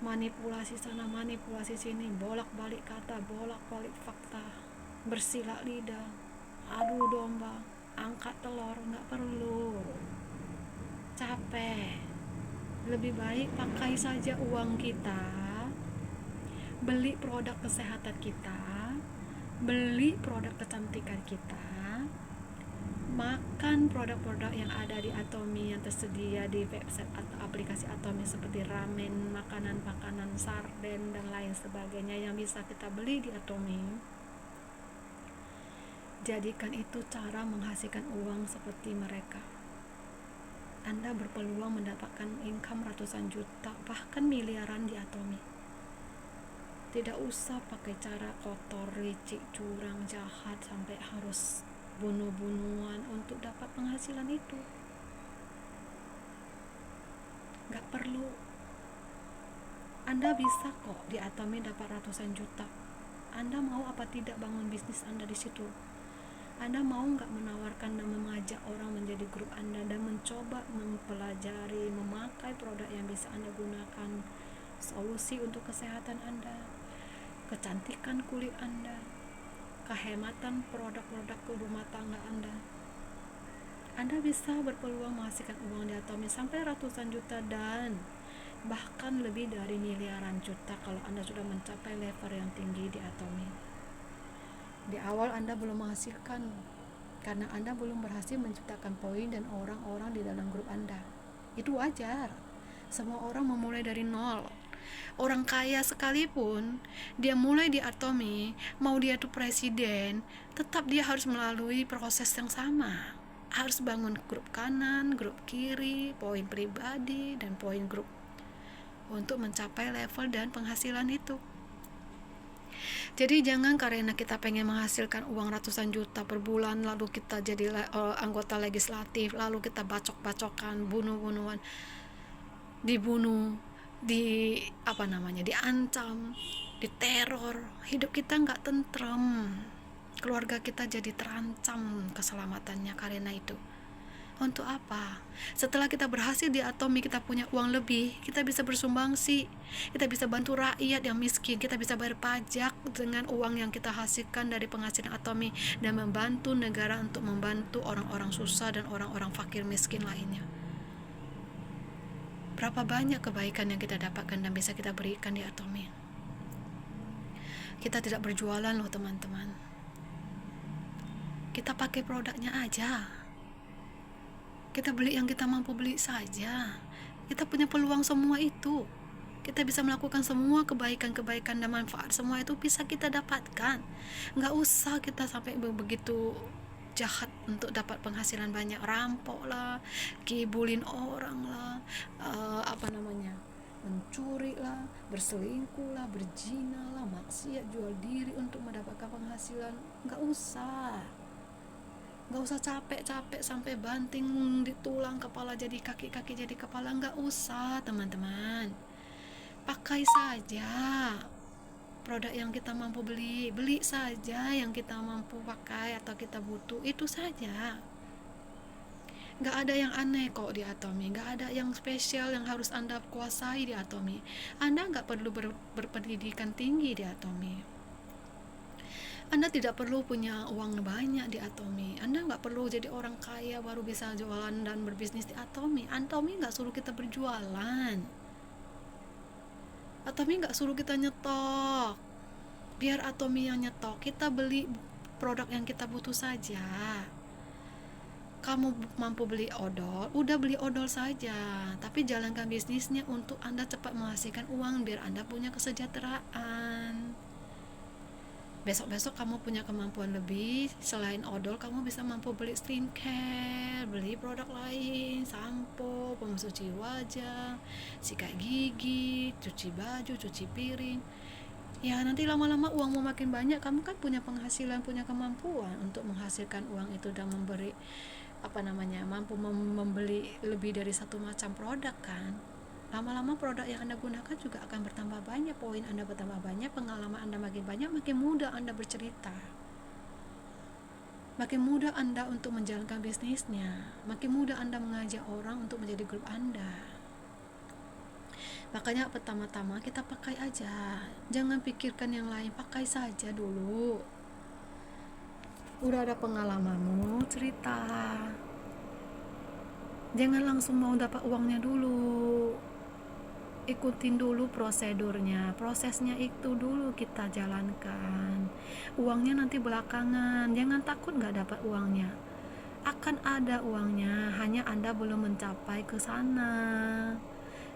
manipulasi sana manipulasi sini, bolak-balik kata, bolak-balik fakta, bersilat lidah, adu domba, angkat telur. Nggak perlu capek. Lebih baik pakai saja uang kita, beli produk kesehatan kita, beli produk kecantikan kita, makan produk-produk yang ada di Atomy yang tersedia di website atau aplikasi Atomy seperti ramen, makanan-makanan sarden dan lain sebagainya yang bisa kita beli di Atomy. Jadikan itu cara menghasilkan uang seperti mereka. Anda berpeluang mendapatkan income ratusan juta, bahkan miliaran di Atomy. Tidak usah pakai cara kotor, licik, curang, jahat sampai harus bunuh-bunuhan untuk dapat penghasilan itu. Gak perlu. Anda bisa kok di Atomy dapat ratusan juta. Anda mau apa tidak bangun bisnis Anda di situ? Anda mau nggak menawarkan dan mengajak orang menjadi grup Anda dan mencoba mempelajari, memakai produk yang bisa Anda gunakan, solusi untuk kesehatan Anda, kecantikan kulit Anda, kehematan produk-produk ke rumah tangga Anda. Anda bisa berpeluang menghasilkan uang di Atomy sampai ratusan juta dan bahkan lebih dari miliaran juta kalau Anda sudah mencapai level yang tinggi di Atomy. Di awal Anda belum menghasilkan karena Anda belum berhasil menciptakan poin dan orang-orang di dalam grup Anda. Itu wajar. Semua orang memulai dari nol. Orang kaya sekalipun dia mulai di Atomy, mau dia tuh presiden, tetap dia harus melalui proses yang sama. Harus bangun grup kanan, grup kiri, poin pribadi dan poin grup untuk mencapai level dan penghasilan itu. Jadi jangan karena kita pengen menghasilkan uang ratusan juta per bulan lalu kita jadi anggota legislatif, lalu kita bacok-bacokan, bunuh-bunuhan, dibunuh, diancam, diteror. Hidup kita nggak tentrem, keluarga kita jadi terancam keselamatannya karena itu. Untuk apa? Setelah kita berhasil di Atomy, kita punya uang lebih, kita bisa bersumbangsi, kita bisa bantu rakyat yang miskin, kita bisa bayar pajak dengan uang yang kita hasilkan dari penghasilan Atomy dan membantu negara untuk membantu orang-orang susah dan orang-orang fakir miskin lainnya. Berapa banyak kebaikan yang kita dapatkan dan bisa kita berikan di Atomy. Kita tidak berjualan loh teman-teman. Kita pakai produknya aja. Kita beli yang kita mampu beli saja. Kita punya peluang semua itu. Kita bisa melakukan semua kebaikan-kebaikan dan manfaat. Semua itu bisa kita dapatkan. Nggak usah kita sampai begitu jahat untuk dapat penghasilan banyak. Rampok lah, kibulin orang lah, mencuri lah, berselingkuh lah, berzina lah, maksiat, jual diri untuk mendapatkan penghasilan. Nggak usah capek-capek sampai banting di tulang, kepala jadi kaki, kaki jadi kepala. Nggak usah teman-teman. Pakai saja produk yang kita mampu beli saja yang kita mampu pakai atau kita butuh, itu saja. Nggak ada yang aneh kok di Atomy, nggak ada yang spesial yang harus Anda kuasai di Atomy. Anda nggak perlu berpendidikan tinggi di Atomy. Anda tidak perlu punya uang banyak di Atomy. Anda nggak perlu jadi orang kaya baru bisa jualan dan berbisnis di Atomy. Atomy nggak suruh kita berjualan. Atomy nggak suruh kita nyetok. Biar Atomy yang nyetok. Kita beli produk yang kita butuh saja. Kamu mampu beli odol, udah beli odol saja. Tapi jalankan bisnisnya untuk Anda cepat menghasilkan uang biar Anda punya kesejahteraan. besok-besok kamu punya kemampuan lebih, selain odol kamu bisa mampu beli skincare, beli produk lain, sampo, pencuci wajah, sikat gigi, cuci baju, cuci piring. Ya nanti lama-lama uangmu makin banyak, kamu kan punya penghasilan, punya kemampuan untuk menghasilkan uang itu dan memberi mampu membeli lebih dari satu macam produk kan. Lama-lama produk yang Anda gunakan juga akan bertambah banyak, poin Anda bertambah banyak, pengalaman Anda makin banyak, makin mudah Anda bercerita, makin mudah Anda untuk menjalankan bisnisnya, makin mudah Anda mengajak orang untuk menjadi grup Anda. Makanya pertama-tama kita pakai aja, jangan pikirkan yang lain, pakai saja dulu. Udah ada pengalamanmu, cerita. Jangan langsung mau dapat uangnya dulu, ikutin dulu prosedurnya, prosesnya itu dulu kita jalankan. Uangnya nanti belakangan, jangan takut gak dapat uangnya, akan ada uangnya, hanya Anda belum mencapai ke sana.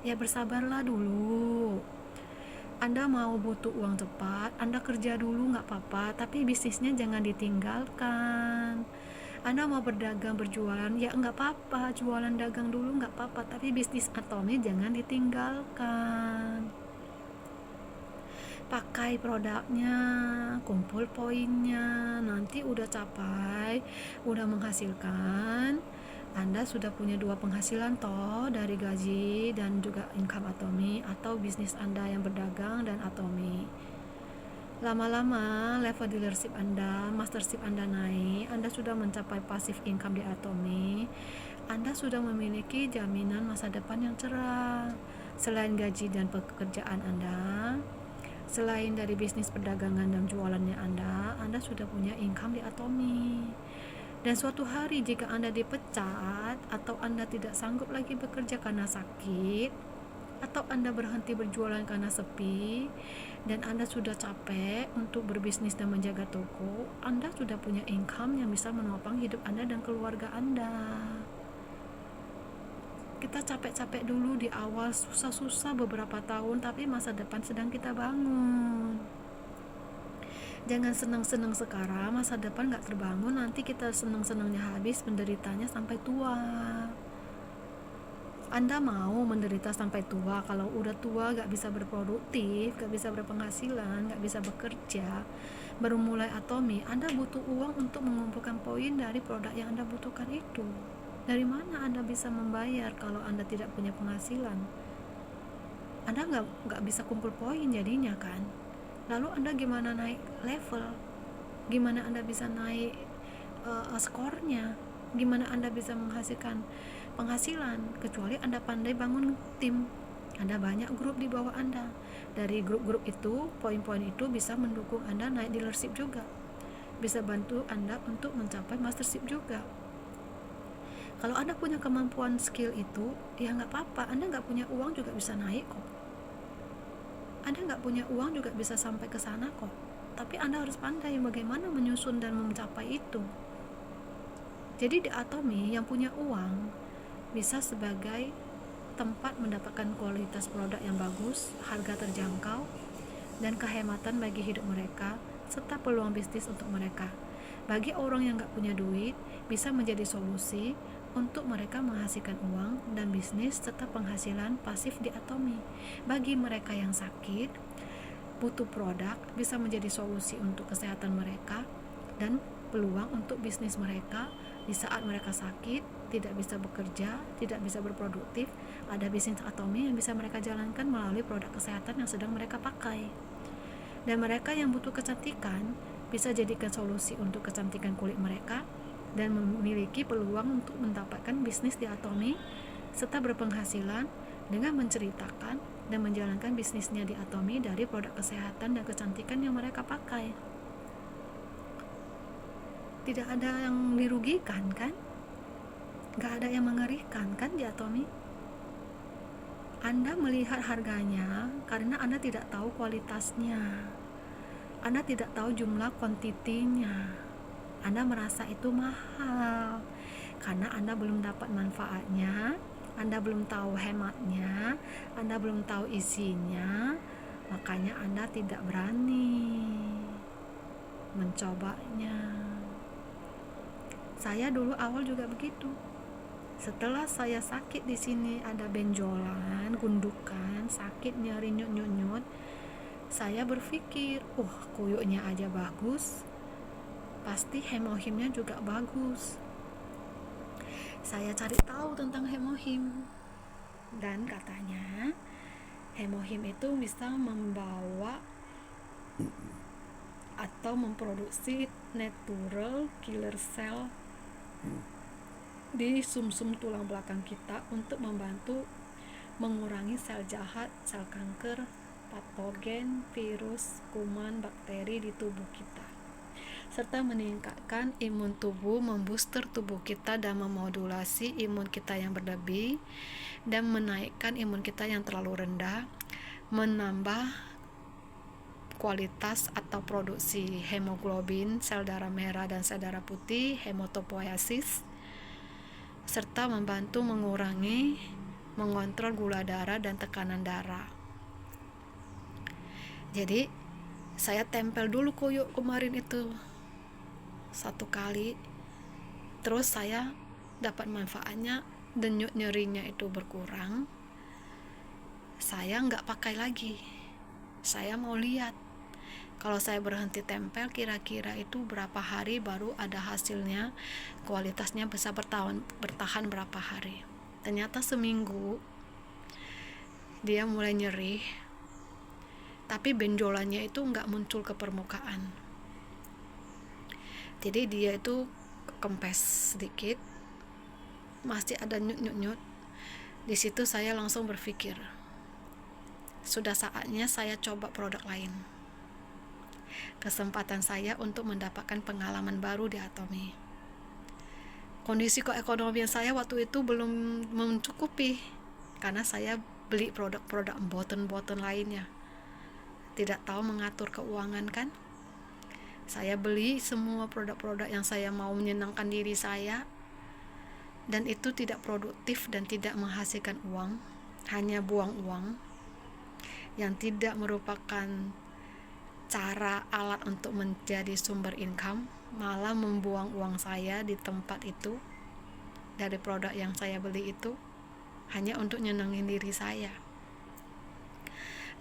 Ya bersabarlah dulu. Anda mau butuh uang cepat, Anda kerja dulu gak apa-apa, tapi bisnisnya jangan ditinggalkan. Anda mau berdagang, berjualan, ya nggak apa-apa, jualan dagang dulu nggak apa-apa, tapi bisnis Atomy jangan ditinggalkan. Pakai produknya, kumpul poinnya, nanti udah capai, udah menghasilkan, Anda sudah punya 2 penghasilan toh, dari gaji dan juga income Atomy atau bisnis Anda yang berdagang dan Atomy. Lama-lama level dealership Anda, mastership Anda naik, Anda sudah mencapai passive income di Atomy, Anda sudah memiliki jaminan masa depan yang cerah. Selain gaji dan pekerjaan Anda, selain dari bisnis perdagangan dan jualannya Anda sudah punya income di Atomy. Dan suatu hari jika Anda dipecat atau Anda tidak sanggup lagi bekerja karena sakit, atau Anda berhenti berjualan karena sepi, dan Anda sudah capek untuk berbisnis dan menjaga toko, Anda sudah punya income yang bisa menopang hidup Anda dan keluarga Anda. Kita capek-capek dulu di awal, susah-susah beberapa tahun, tapi masa depan sedang kita bangun. Jangan senang-senang sekarang, masa depan gak terbangun, nanti kita senang-senangnya habis, menderitanya sampai tua. Anda mau menderita sampai tua? Kalau udah tua gak bisa berproduktif, gak bisa berpenghasilan, gak bisa bekerja, baru mulai Atomy, Anda butuh uang untuk mengumpulkan poin dari produk yang Anda butuhkan itu. Dari mana Anda bisa membayar kalau Anda tidak punya penghasilan? Anda gak bisa kumpul poin jadinya kan. Lalu Anda gimana naik level? Gimana Anda bisa naik skornya? Gimana Anda bisa menghasilkan penghasilan? Kecuali Anda pandai bangun tim, Anda banyak grup di bawah Anda. Dari grup-grup itu, poin-poin itu bisa mendukung Anda naik dealership juga, bisa bantu Anda untuk mencapai mastership juga. Kalau Anda punya kemampuan skill itu, ya nggak apa-apa. Anda nggak punya uang juga bisa naik kok. Anda nggak punya uang juga bisa sampai ke sana kok. Tapi Anda harus pandai bagaimana menyusun dan mencapai itu. Jadi di Atomy yang punya uang bisa sebagai tempat mendapatkan kualitas produk yang bagus, harga terjangkau, dan kehematan bagi hidup mereka, serta peluang bisnis untuk mereka. Bagi orang yang gak punya duit, bisa menjadi solusi untuk mereka menghasilkan uang dan bisnis serta penghasilan pasif di Atomy. Bagi mereka yang sakit, butuh produk, bisa menjadi solusi untuk kesehatan mereka dan peluang untuk bisnis mereka. Di saat mereka sakit, tidak bisa bekerja, tidak bisa berproduktif, ada bisnis Atomy yang bisa mereka jalankan melalui produk kesehatan yang sedang mereka pakai. Dan mereka yang butuh kecantikan, bisa jadikan solusi untuk kecantikan kulit mereka dan memiliki peluang untuk mendapatkan bisnis di Atomy serta berpenghasilan dengan menceritakan dan menjalankan bisnisnya di Atomy dari produk kesehatan dan kecantikan yang mereka pakai. Tidak ada yang dirugikan kan? Gak ada yang mengerikan kan di Atomy? Anda melihat harganya karena Anda tidak tahu kualitasnya, Anda tidak tahu jumlah kuantitinya, Anda merasa itu mahal karena Anda belum dapat manfaatnya, Anda belum tahu hematnya, Anda belum tahu isinya, makanya Anda tidak berani. mencobanya. Saya dulu awal juga begitu. Setelah saya sakit di sini, ada benjolan, gundukan, sakit, nyeri, nyut-nyut, saya berpikir, kuyuknya aja bagus, pasti hemohimnya juga bagus. Saya cari tahu tentang hemohim, dan katanya hemohim itu bisa membawa atau memproduksi natural killer cell di sumsum tulang belakang kita untuk membantu mengurangi sel jahat, sel kanker, patogen, virus, kuman, bakteri di tubuh kita, serta meningkatkan imun tubuh, membooster tubuh kita dan memodulasi imun kita yang berlebih dan menaikkan imun kita yang terlalu rendah, menambah kualitas atau produksi hemoglobin, sel darah merah dan sel darah putih, hematopoiesis, serta membantu mengontrol gula darah dan tekanan darah. Jadi saya tempel dulu kuyuk kemarin itu 1 kali, terus saya dapat manfaatnya, denyut nyerinya itu berkurang. Saya nggak pakai lagi, saya mau lihat kalau saya berhenti tempel kira-kira itu berapa hari baru ada hasilnya, kualitasnya bisa bertahan berapa hari. Ternyata seminggu dia mulai nyeri, tapi benjolannya itu nggak muncul ke permukaan, jadi dia itu kempes sedikit, masih ada nyut-nyut. Di situ saya langsung berpikir, sudah saatnya saya coba produk lain. Kesempatan saya untuk mendapatkan pengalaman baru di Atomy. Kondisi keekonomian saya waktu itu belum mencukupi, karena saya beli produk-produk boten lainnya. Tidak tahu mengatur keuangan kan. Saya beli semua produk-produk yang saya mau menyenangkan diri saya, dan itu tidak produktif dan tidak menghasilkan uang, hanya buang uang yang tidak merupakan cara alat untuk menjadi sumber income, malah membuang uang saya di tempat itu dari produk yang saya beli itu hanya untuk nyenengin diri saya.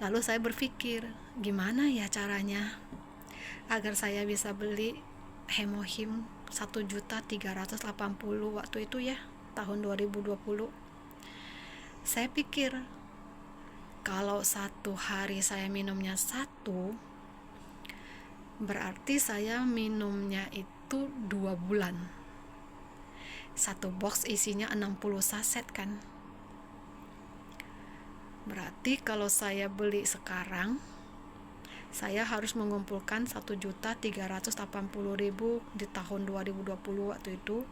Lalu saya berpikir, gimana ya caranya agar saya bisa beli hemohim 1.380.000 waktu itu ya, tahun 2020. Saya pikir kalau 1 hari saya minumnya 1, berarti saya minumnya itu 2 bulan. 1 box isinya 60 saset kan. Berarti kalau saya beli sekarang, saya harus mengumpulkan 1.380.000 di tahun 2020 waktu itu.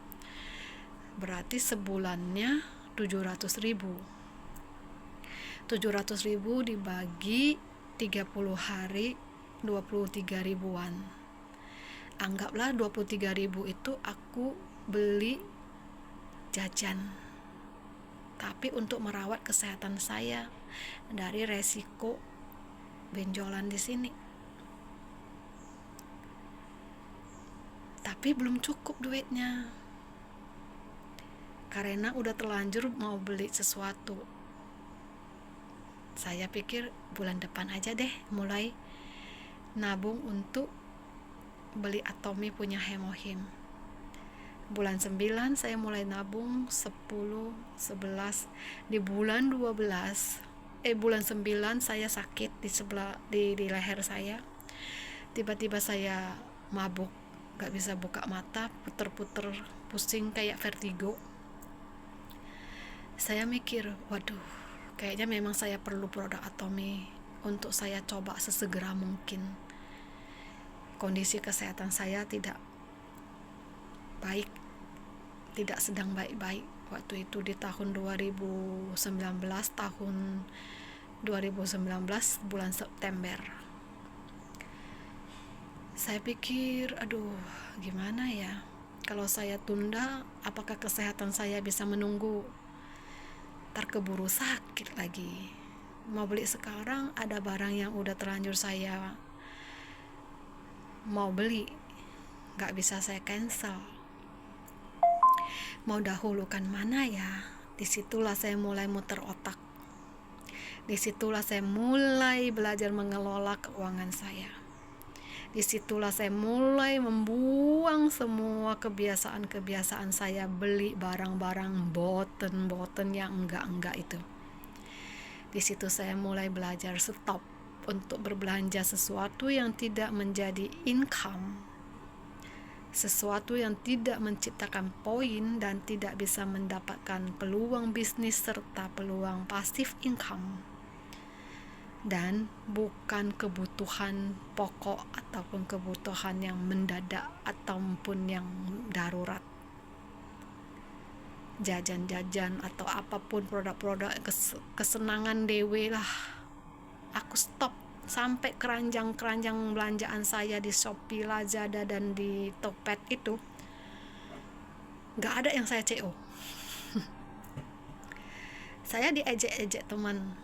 Berarti sebulannya 700.000. 700.000 dibagi 30 hari 23 ribuan. Anggaplah 23 ribu itu aku beli jajan, tapi untuk merawat kesehatan saya dari resiko benjolan di sini. Tapi belum cukup duitnya, karena udah terlanjur mau beli sesuatu. Saya pikir bulan depan aja deh mulai nabung untuk beli Atomy punya hemohim. Bulan 9 saya mulai nabung 10, 11. Di bulan 9 saya sakit di leher saya. Tiba-tiba saya mabuk, gak bisa buka mata, puter-puter, pusing kayak vertigo. Saya mikir, waduh, kayaknya memang saya perlu produk Atomy untuk saya coba sesegera mungkin. Kondisi kesehatan saya tidak baik, tidak sedang baik-baik waktu itu di tahun 2019 bulan September. Saya pikir, aduh, gimana ya kalau saya tunda, apakah kesehatan saya bisa menunggu? Ntar keburu sakit lagi. Mau beli sekarang, ada barang yang udah terlanjur saya mau beli, gak bisa saya cancel. Mau dahulukan mana ya? Disitulah saya mulai muter otak. Disitulah saya mulai belajar mengelola keuangan saya. Disitulah saya mulai membuang semua kebiasaan-kebiasaan saya beli barang-barang boten yang enggak itu. Di situ saya mulai belajar stop untuk berbelanja sesuatu yang tidak menjadi income, sesuatu yang tidak menciptakan poin dan tidak bisa mendapatkan peluang bisnis serta peluang pasif income, dan bukan kebutuhan pokok ataupun kebutuhan yang mendadak ataupun yang darurat, jajan-jajan atau apapun produk-produk kesenangan dewe lah. Aku stop sampai keranjang-keranjang belanjaan saya di Shopee, Lazada dan di Tokped itu gak ada yang saya CO. Saya diejek-ejek teman,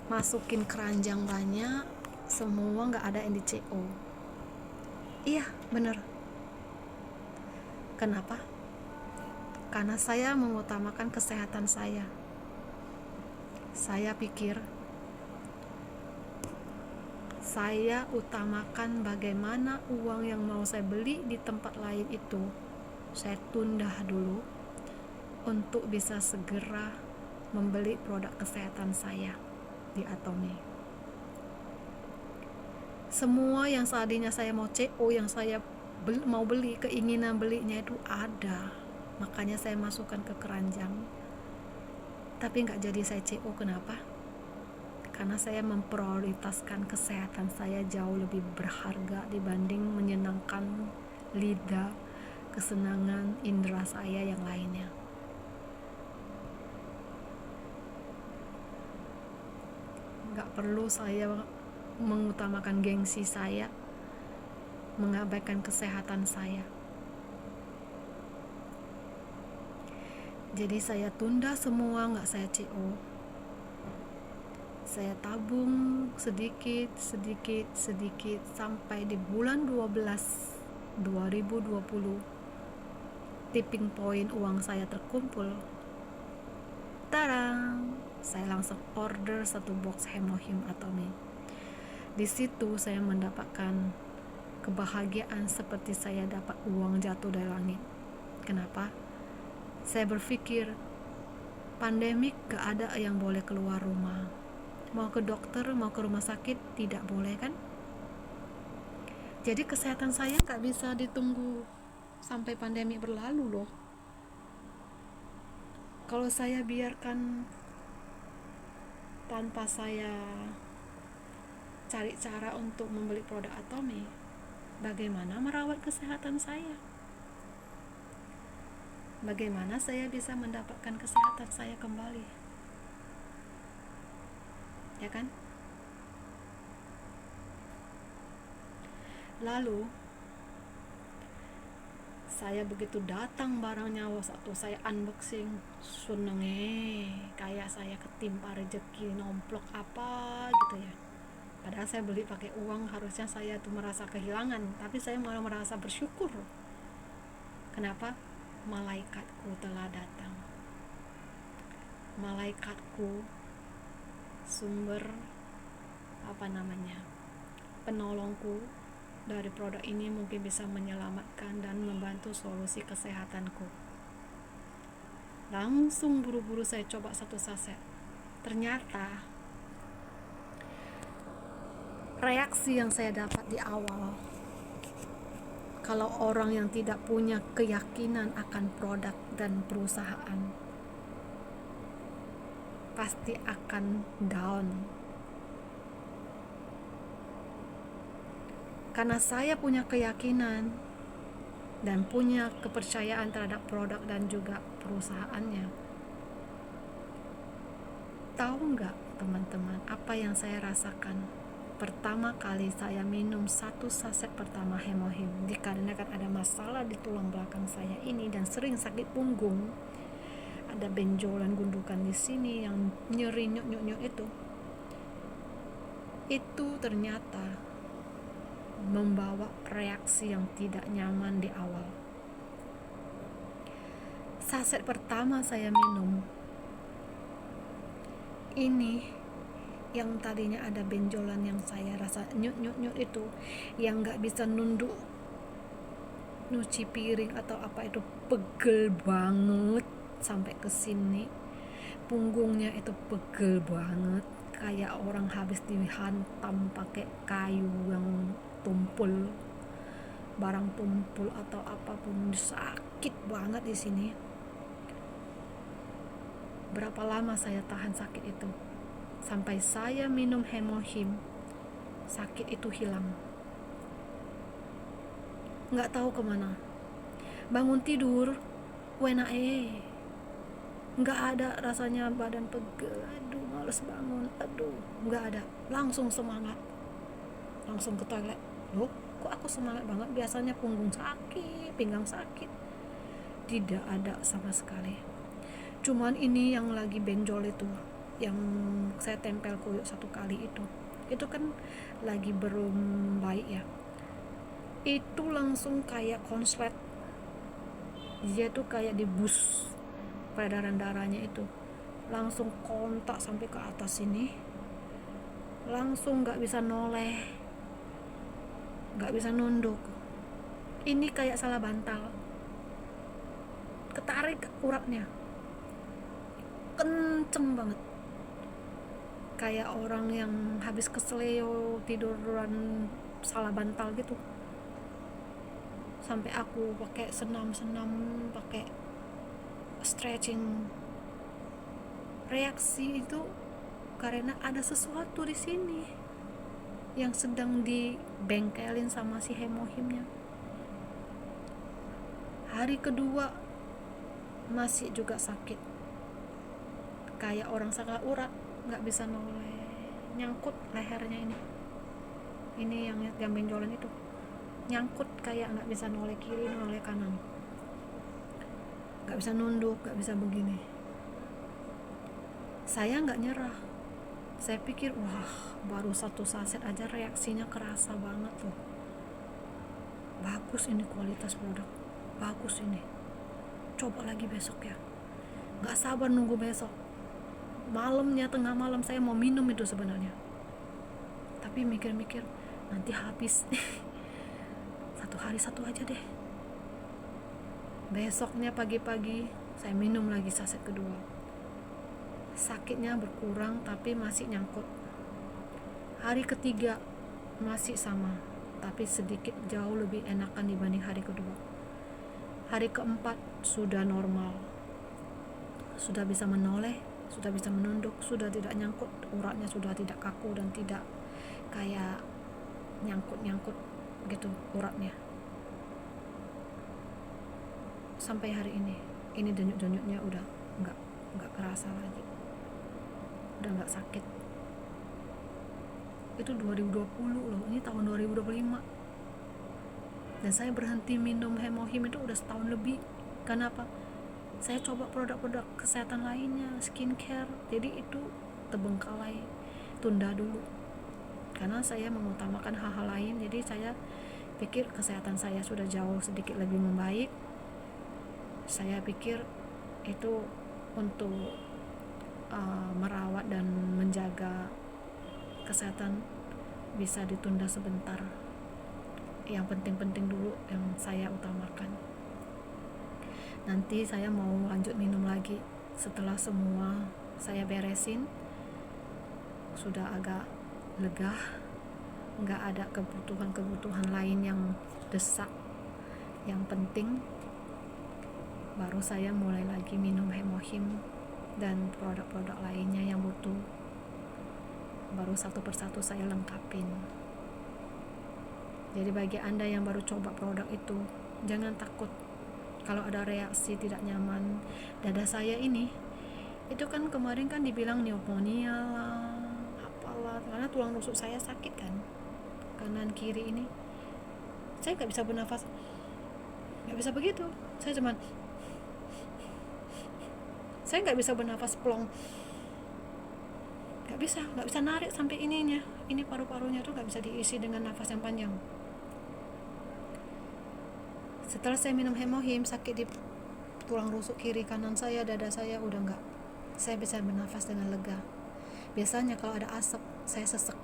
masukin keranjang banyak, semua gak ada yang di CO. Iya bener. Kenapa? Karena saya mengutamakan kesehatan saya. Saya pikir saya utamakan bagaimana uang yang mau saya beli di tempat lain itu saya tunda dulu untuk bisa segera membeli produk kesehatan saya di Atomy. Semua yang tadinya saya mau CO, yang saya mau beli, keinginan belinya itu ada, makanya saya masukkan ke keranjang. Tapi gak jadi saya CO. Kenapa? Karena saya memprioritaskan kesehatan saya jauh lebih berharga dibanding menyenangkan lidah, kesenangan indera saya yang lainnya. Gak perlu saya mengutamakan gengsi saya, mengabaikan kesehatan saya. Jadi saya tunda semua, gak saya CO. Saya tabung sedikit sampai di bulan 12 2020 tipping point uang saya terkumpul. Tarang, saya langsung order 1 box Hemohim Atomy. Di situ saya mendapatkan kebahagiaan seperti saya dapat uang jatuh dari langit. Kenapa? Saya berpikir pandemik gak ada yang boleh keluar rumah. Mau ke dokter, mau ke rumah sakit tidak boleh kan? Jadi kesehatan saya gak bisa ditunggu sampai pandemi berlalu loh. Kalau saya biarkan tanpa saya cari cara untuk membeli produk Atomy, bagaimana merawat kesehatan saya? Bagaimana saya bisa mendapatkan kesehatan saya kembali? Ya kan? Lalu saya begitu datang barangnya waktu saya unboxing, senenge kayak saya ketimpa rezeki, nomplok apa gitu ya. Padahal saya beli pakai uang, harusnya saya tuh merasa kehilangan, tapi saya malah merasa bersyukur. Kenapa? Malaikatku telah datang. Malaikatku, sumber penolongku dari produk ini mungkin bisa menyelamatkan dan membantu solusi kesehatanku. Langsung buru-buru saya coba 1 saset. Ternyata reaksi yang saya dapat di awal, kalau orang yang tidak punya keyakinan akan produk dan perusahaan, pasti akan down. Karena saya punya keyakinan dan punya kepercayaan terhadap produk dan juga perusahaannya. Tahu nggak teman-teman apa yang saya rasakan pertama kali saya minum 1 saset pertama Hemohim, dikarenakan ada masalah di tulang belakang saya ini dan sering sakit punggung, ada benjolan gundukan di sini yang nyeri nyuk itu ternyata membawa reaksi yang tidak nyaman di awal. Saset pertama saya minum, ini yang tadinya ada benjolan yang saya rasa nyut itu, yang gak bisa nunduk nyuci piring atau apa, itu pegel banget sampai ke sini. Punggungnya itu pegel banget, kayak orang habis dihantam pakai kayu yang tumpul, barang tumpul atau apapun. Sakit banget di sini. Berapa lama saya tahan sakit itu? Sampai saya minum Hemohim, sakit itu hilang. Nggak tahu kemana. Bangun tidur, nggak ada rasanya badan pegel. Aduh, males bangun. Aduh, nggak ada. Langsung semangat. Langsung ke toilet. Loh, kok aku semangat banget? Biasanya punggung sakit, pinggang sakit. Tidak ada sama sekali. Cuman ini yang lagi benjol itu, yang saya tempel kuyuk 1 kali itu kan lagi belum baik ya. Itu langsung kayak konslet. Dia tuh kayak dibus peredaran darahnya itu. Langsung kontak sampai ke atas sini. Langsung gak bisa noleh, gak bisa nunduk. Ini kayak salah bantal, ketarik uratnya kenceng banget, kayak orang yang habis keseleo tiduran salah bantal gitu. Sampai aku pakai senam, pakai stretching. Reaksi itu karena ada sesuatu di sini yang sedang dibengkelin sama si Hemohimnya. Hari kedua masih juga sakit, kayak orang sakit urat, nggak bisa noleh, nyangkut lehernya ini yang benjolan itu, nyangkut kayak nggak bisa noleh kiri noleh kanan, nggak bisa nunduk, nggak bisa begini. Saya nggak nyerah. Saya pikir, wah, baru 1 saset aja reaksinya kerasa banget loh. Bagus ini kualitas produk, bagus ini. Coba lagi besok ya. Nggak sabar nunggu besok. Malamnya, tengah malam saya mau minum itu sebenarnya. Tapi mikir-mikir, nanti habis. 1 hari 1 aja deh. Besoknya pagi-pagi saya minum lagi saset kedua. Sakitnya berkurang tapi masih nyangkut. Hari ketiga masih sama, tapi sedikit jauh lebih enakan dibanding hari kedua. Hari keempat sudah normal, sudah bisa menoleh, sudah bisa menunduk, sudah tidak nyangkut, uratnya sudah tidak kaku dan tidak kayak nyangkut gitu uratnya. Sampai hari ini denyut-denyutnya udah nggak kerasa lagi, udah nggak sakit. Itu 2020 loh, ini tahun 2025, dan saya berhenti minum Hemohim itu udah 1 tahun lebih. Kenapa? Saya coba produk-produk kesehatan lainnya, skincare, jadi itu terbengkalai, tunda dulu karena saya mengutamakan hal-hal lain. Jadi saya pikir kesehatan saya sudah jauh sedikit lebih membaik. Saya pikir itu untuk merawat dan menjaga kesehatan bisa ditunda sebentar. Yang penting-penting dulu yang saya utamakan. Nanti saya mau lanjut minum lagi setelah semua saya beresin, sudah agak lega, nggak ada kebutuhan lain yang desak, yang penting. Baru saya mulai lagi minum Hemohim dan produk-produk lainnya yang butuh. Baru satu persatu saya lengkapin. Jadi bagi Anda yang baru coba produk itu, jangan takut kalau ada reaksi tidak nyaman. Dada saya ini, itu kan kemarin kan dibilang pneumonia lah, apalah, karena tulang rusuk saya sakit kan, kanan kiri ini. Saya nggak bisa bernafas, nggak bisa begitu. Saya nggak bisa bernafas plong, nggak bisa narik sampai ininya, ini paru-parunya tuh nggak bisa diisi dengan nafas yang panjang. Setelah saya minum hemohim, sakit di tulang rusuk kiri kanan saya, dada saya udah enggak. Saya bisa bernafas dengan lega. Biasanya kalau ada asap, saya sesek.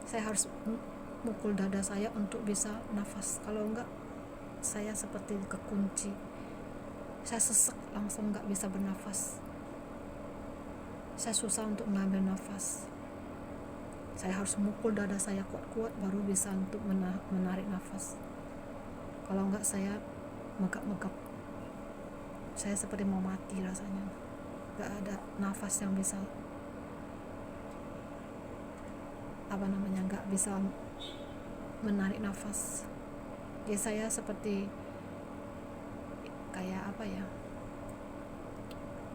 Saya harus mukul dada saya untuk bisa nafas. Kalau enggak, saya seperti kekunci. Saya sesek, langsung enggak bisa bernafas. Saya susah untuk mengambil nafas. Saya harus mukul dada saya kuat-kuat baru bisa untuk menarik nafas. Kalau enggak, saya megap-megap. Saya seperti mau mati rasanya. Enggak ada nafas yang bisa enggak bisa menarik nafas. Jadi saya seperti kayak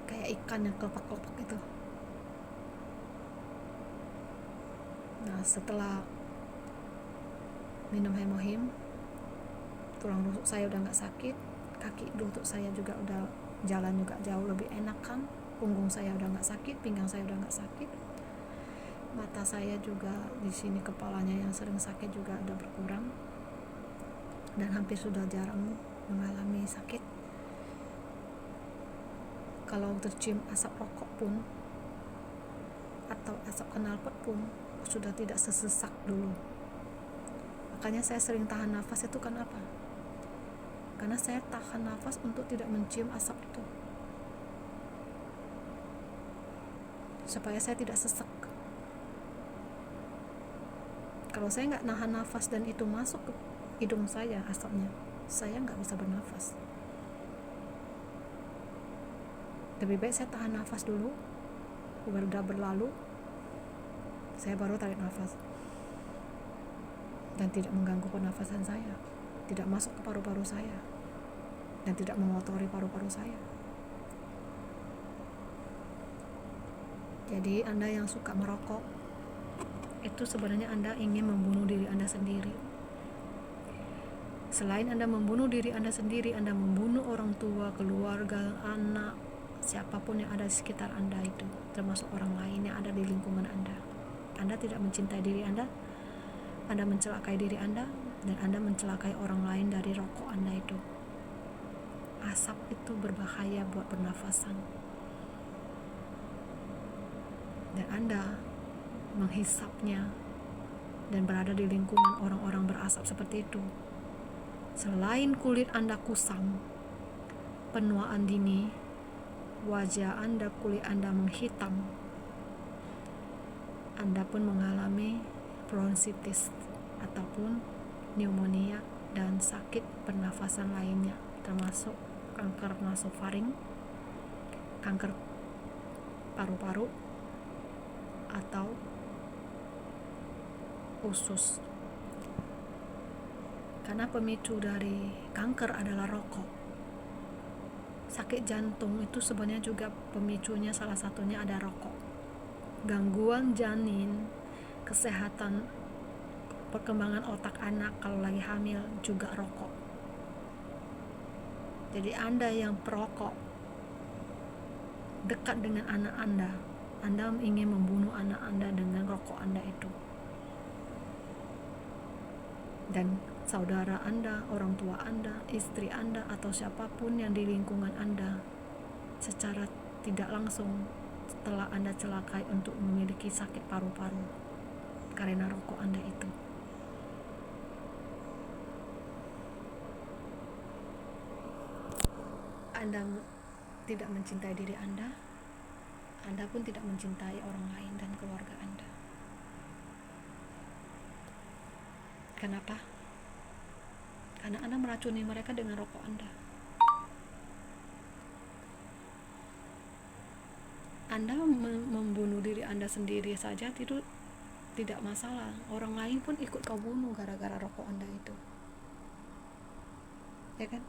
kayak ikan yang kelopak-kelopak itu. Nah, setelah minum hemohim, tulang rusuk saya udah nggak sakit, kaki lutut saya juga udah jalan juga jauh lebih enak kan, punggung saya udah nggak sakit, pinggang saya udah nggak sakit, mata saya juga di sini kepalanya yang sering sakit juga udah berkurang, dan hampir sudah jarang mengalami sakit. Kalau tercium asap rokok pun atau asap knalpot pun sudah tidak sesesak dulu. Makanya saya sering tahan nafas itu kenapa? Karena saya tahan nafas untuk tidak mencium asap itu, supaya saya tidak sesak. Kalau saya nggak nahan nafas dan itu masuk ke hidung saya asapnya, saya nggak bisa bernafas. Lebih baik saya tahan nafas dulu, udah berlalu, saya baru tarik nafas dan tidak mengganggu pernafasan saya, tidak masuk ke paru-paru saya, dan tidak mengotori paru-paru saya. Jadi Anda yang suka merokok, itu sebenarnya Anda ingin membunuh diri Anda sendiri. Selain Anda membunuh diri Anda sendiri, Anda membunuh orang tua, keluarga, anak, siapapun yang ada di sekitar Anda itu, termasuk orang lain yang ada di lingkungan Anda. Anda tidak mencintai diri Anda mencelakai diri Anda, dan Anda mencelakai orang lain dari rokok Anda itu. Asap itu berbahaya buat pernafasan, dan Anda menghisapnya dan berada di lingkungan orang-orang berasap seperti itu. Selain kulit Anda kusam, penuaan dini, wajah Anda, kulit Anda menghitam, Anda pun mengalami bronkitis ataupun pneumonia dan sakit pernafasan lainnya, termasuk kanker nasofaring, kanker paru-paru, atau usus. Karena pemicu dari kanker adalah rokok. Sakit jantung itu sebenarnya juga pemicunya salah satunya ada rokok. Gangguan janin, kesehatan perkembangan otak anak kalau lagi hamil juga rokok. Jadi Anda yang perokok, dekat dengan anak Anda ingin membunuh anak Anda dengan rokok Anda itu. Dan saudara Anda, orang tua Anda, istri Anda, atau siapapun yang di lingkungan Anda, secara tidak langsung setelah Anda celakai untuk memiliki sakit paru-paru karena rokok Anda itu. Anda tidak mencintai diri Anda pun tidak mencintai orang lain dan keluarga Anda. Kenapa? Karena Anda meracuni mereka dengan rokok Anda. Anda membunuh diri Anda sendiri saja itu tidak masalah. Orang lain pun ikut kau bunuh gara-gara rokok Anda itu. Ya kan?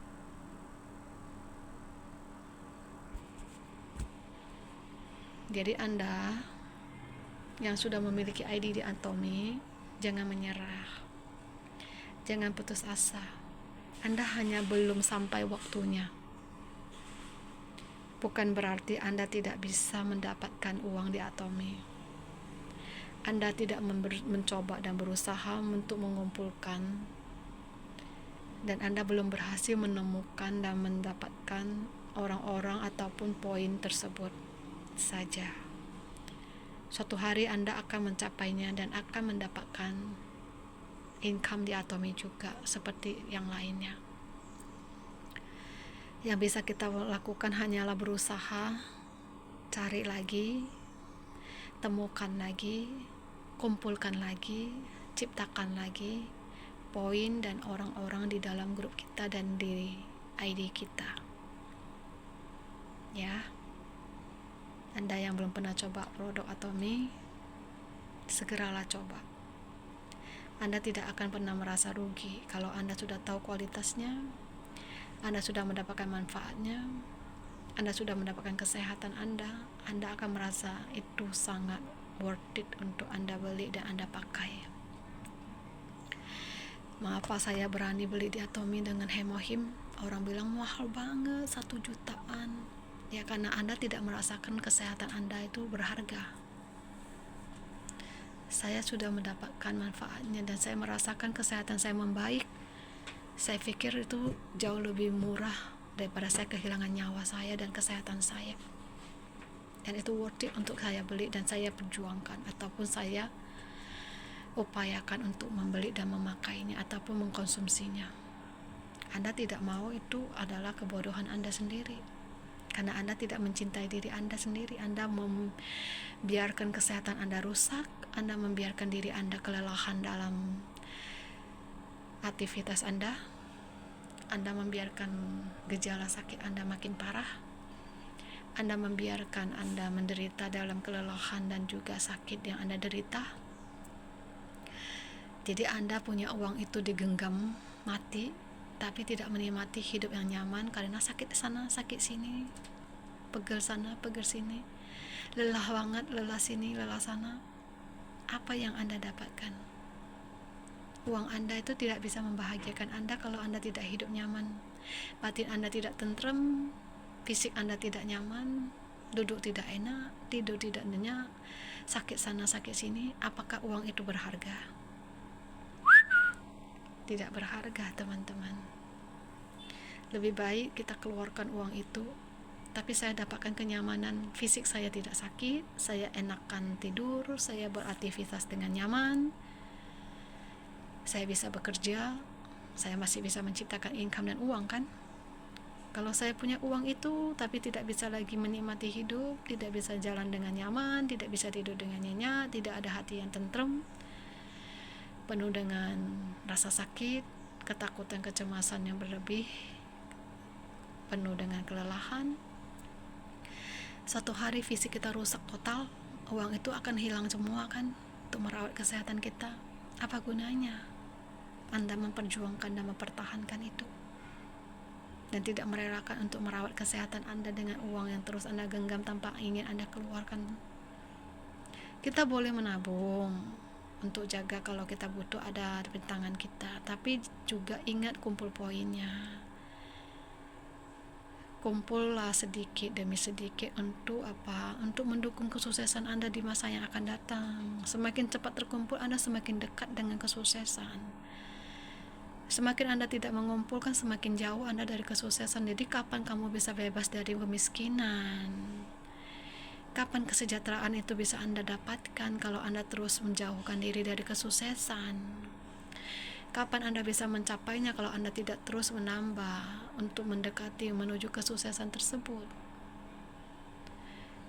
Jadi Anda yang sudah memiliki ID di Atomy, jangan menyerah, jangan putus asa. Anda hanya belum sampai waktunya. Bukan berarti Anda tidak bisa mendapatkan uang di Atomy. Anda tidak mencoba dan berusaha untuk mengumpulkan dan Anda belum berhasil menemukan dan mendapatkan orang-orang ataupun poin tersebut saja. Suatu hari Anda akan mencapainya dan akan mendapatkan income di Atomi juga seperti yang lainnya. Yang bisa kita lakukan hanyalah berusaha, cari lagi, temukan lagi, kumpulkan lagi, ciptakan lagi poin dan orang-orang di dalam grup kita dan di ID kita. Ya, Anda yang belum pernah coba produk Atomi, segeralah coba. Anda tidak akan pernah merasa rugi kalau Anda sudah tahu kualitasnya, Anda sudah mendapatkan manfaatnya, Anda sudah mendapatkan kesehatan Anda akan merasa itu sangat worth it untuk Anda beli dan Anda pakai. Mengapa saya berani beli di Atomi dengan Hemohim? Orang bilang mahal banget, 1 jutaan. Ya karena Anda tidak merasakan kesehatan Anda itu berharga. Saya sudah mendapatkan manfaatnya dan saya merasakan kesehatan saya membaik. Saya pikir itu jauh lebih murah daripada saya kehilangan nyawa saya dan kesehatan saya. Dan itu worth it untuk saya beli dan saya perjuangkan ataupun saya upayakan untuk membeli dan memakainya ataupun mengkonsumsinya. Anda tidak mau, itu adalah kebodohan Anda sendiri. Karena Anda tidak mencintai diri Anda sendiri, Anda membiarkan kesehatan Anda rusak, Anda membiarkan diri Anda kelelahan dalam aktivitas Anda membiarkan gejala sakit Anda makin parah, Anda membiarkan Anda menderita dalam kelelahan dan juga sakit yang Anda derita. Jadi Anda punya uang itu digenggam mati, tapi tidak menikmati hidup yang nyaman karena sakit sana, sakit sini, pegel sana, pegel sini, lelah banget, lelah sini, lelah sana. Apa yang Anda dapatkan? Uang Anda itu tidak bisa membahagiakan Anda kalau Anda tidak hidup nyaman. Batin Anda tidak tentrem, fisik Anda tidak nyaman, duduk tidak enak, tidur tidak nyenyak, sakit sana, sakit sini. Apakah uang itu berharga? Tidak berharga, teman-teman. Lebih baik kita keluarkan uang itu, tapi saya dapatkan kenyamanan. Fisik saya tidak sakit, saya enakan tidur, saya beraktivitas dengan nyaman, saya bisa bekerja, saya masih bisa menciptakan income dan uang kan. Kalau saya punya uang itu tapi tidak bisa lagi menikmati hidup, tidak bisa jalan dengan nyaman, tidak bisa tidur dengan nyenyak, tidak ada hati yang tentrem, penuh dengan rasa sakit, ketakutan, kecemasan yang berlebih, penuh dengan kelelahan. Satu hari fisik kita rusak total, uang itu akan hilang semua kan untuk merawat kesehatan kita. Apa gunanya Anda memperjuangkan dan mempertahankan itu dan tidak merelakan untuk merawat kesehatan Anda dengan uang yang terus Anda genggam tanpa ingin Anda keluarkan? Kita boleh menabung untuk jaga kalau kita butuh, ada di tangan kita, tapi juga ingat kumpul poinnya. Kumpullah sedikit demi sedikit untuk apa? Untuk mendukung kesuksesan Anda di masa yang akan datang. Semakin cepat terkumpul, Anda semakin dekat dengan kesuksesan. Semakin Anda tidak mengumpulkan, semakin jauh Anda dari kesuksesan. Jadi kapan kamu bisa bebas dari kemiskinan? Kapan kesejahteraan itu bisa Anda dapatkan kalau Anda terus menjauhkan diri dari kesuksesan? Kapan Anda bisa mencapainya kalau Anda tidak terus menambah untuk mendekati menuju kesuksesan tersebut?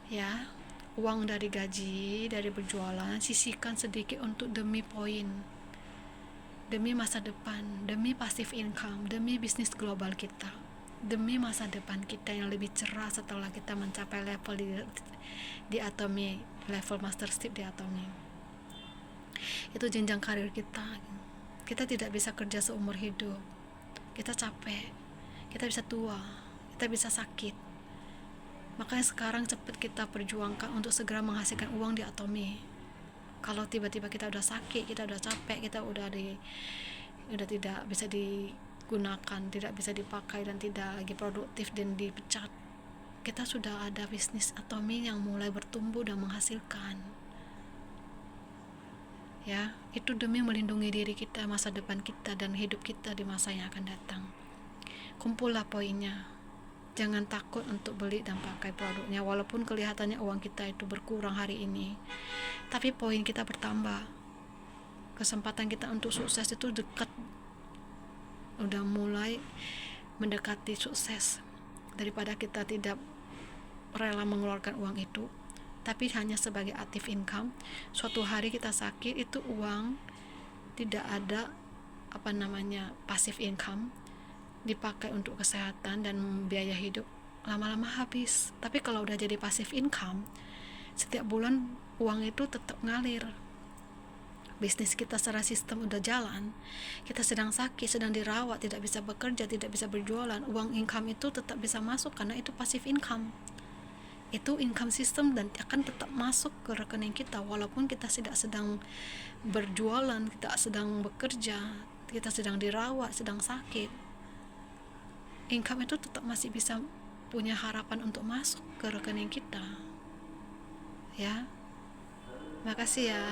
Ya, uang dari gaji, dari berjualan, sisihkan sedikit untuk demi poin, demi masa depan, demi passive income, demi bisnis global kita, demi masa depan kita yang lebih cerah setelah kita mencapai level di Atomi, level mastership di Atomi. Itu jenjang karir kita. Kita tidak bisa kerja seumur hidup. Kita capek, kita bisa tua, kita bisa sakit. Makanya sekarang cepat kita perjuangkan untuk segera menghasilkan uang di Atomi. Kalau tiba-tiba kita udah sakit, kita udah capek, kita udah tidak bisa digunakan, tidak bisa dipakai dan tidak lagi produktif dan dipecat, kita sudah ada bisnis Atomi yang mulai bertumbuh dan menghasilkan. ya. Itu demi melindungi diri kita, masa depan kita, dan hidup kita di masa yang akan datang. Kumpullah poinnya, jangan takut untuk beli dan pakai produknya, walaupun kelihatannya uang kita itu berkurang hari ini, tapi poin kita bertambah. Kesempatan kita untuk sukses itu dekat, udah mulai mendekati sukses. Daripada kita tidak rela mengeluarkan uang itu tapi hanya sebagai active income, suatu hari kita sakit, itu uang tidak ada passive income, dipakai untuk kesehatan dan biaya hidup, lama-lama habis. Tapi kalau udah jadi passive income, setiap bulan uang itu tetap ngalir. Bisnis kita secara sistem udah jalan, kita sedang sakit, sedang dirawat, tidak bisa bekerja, tidak bisa berjualan, uang income itu tetap bisa masuk karena itu passive income. Itu income system dan akan tetap masuk ke rekening kita walaupun kita tidak sedang berjualan, kita sedang bekerja, kita sedang dirawat, sedang sakit. Income itu tetap masih bisa punya harapan untuk masuk ke rekening kita, ya. Makasih ya.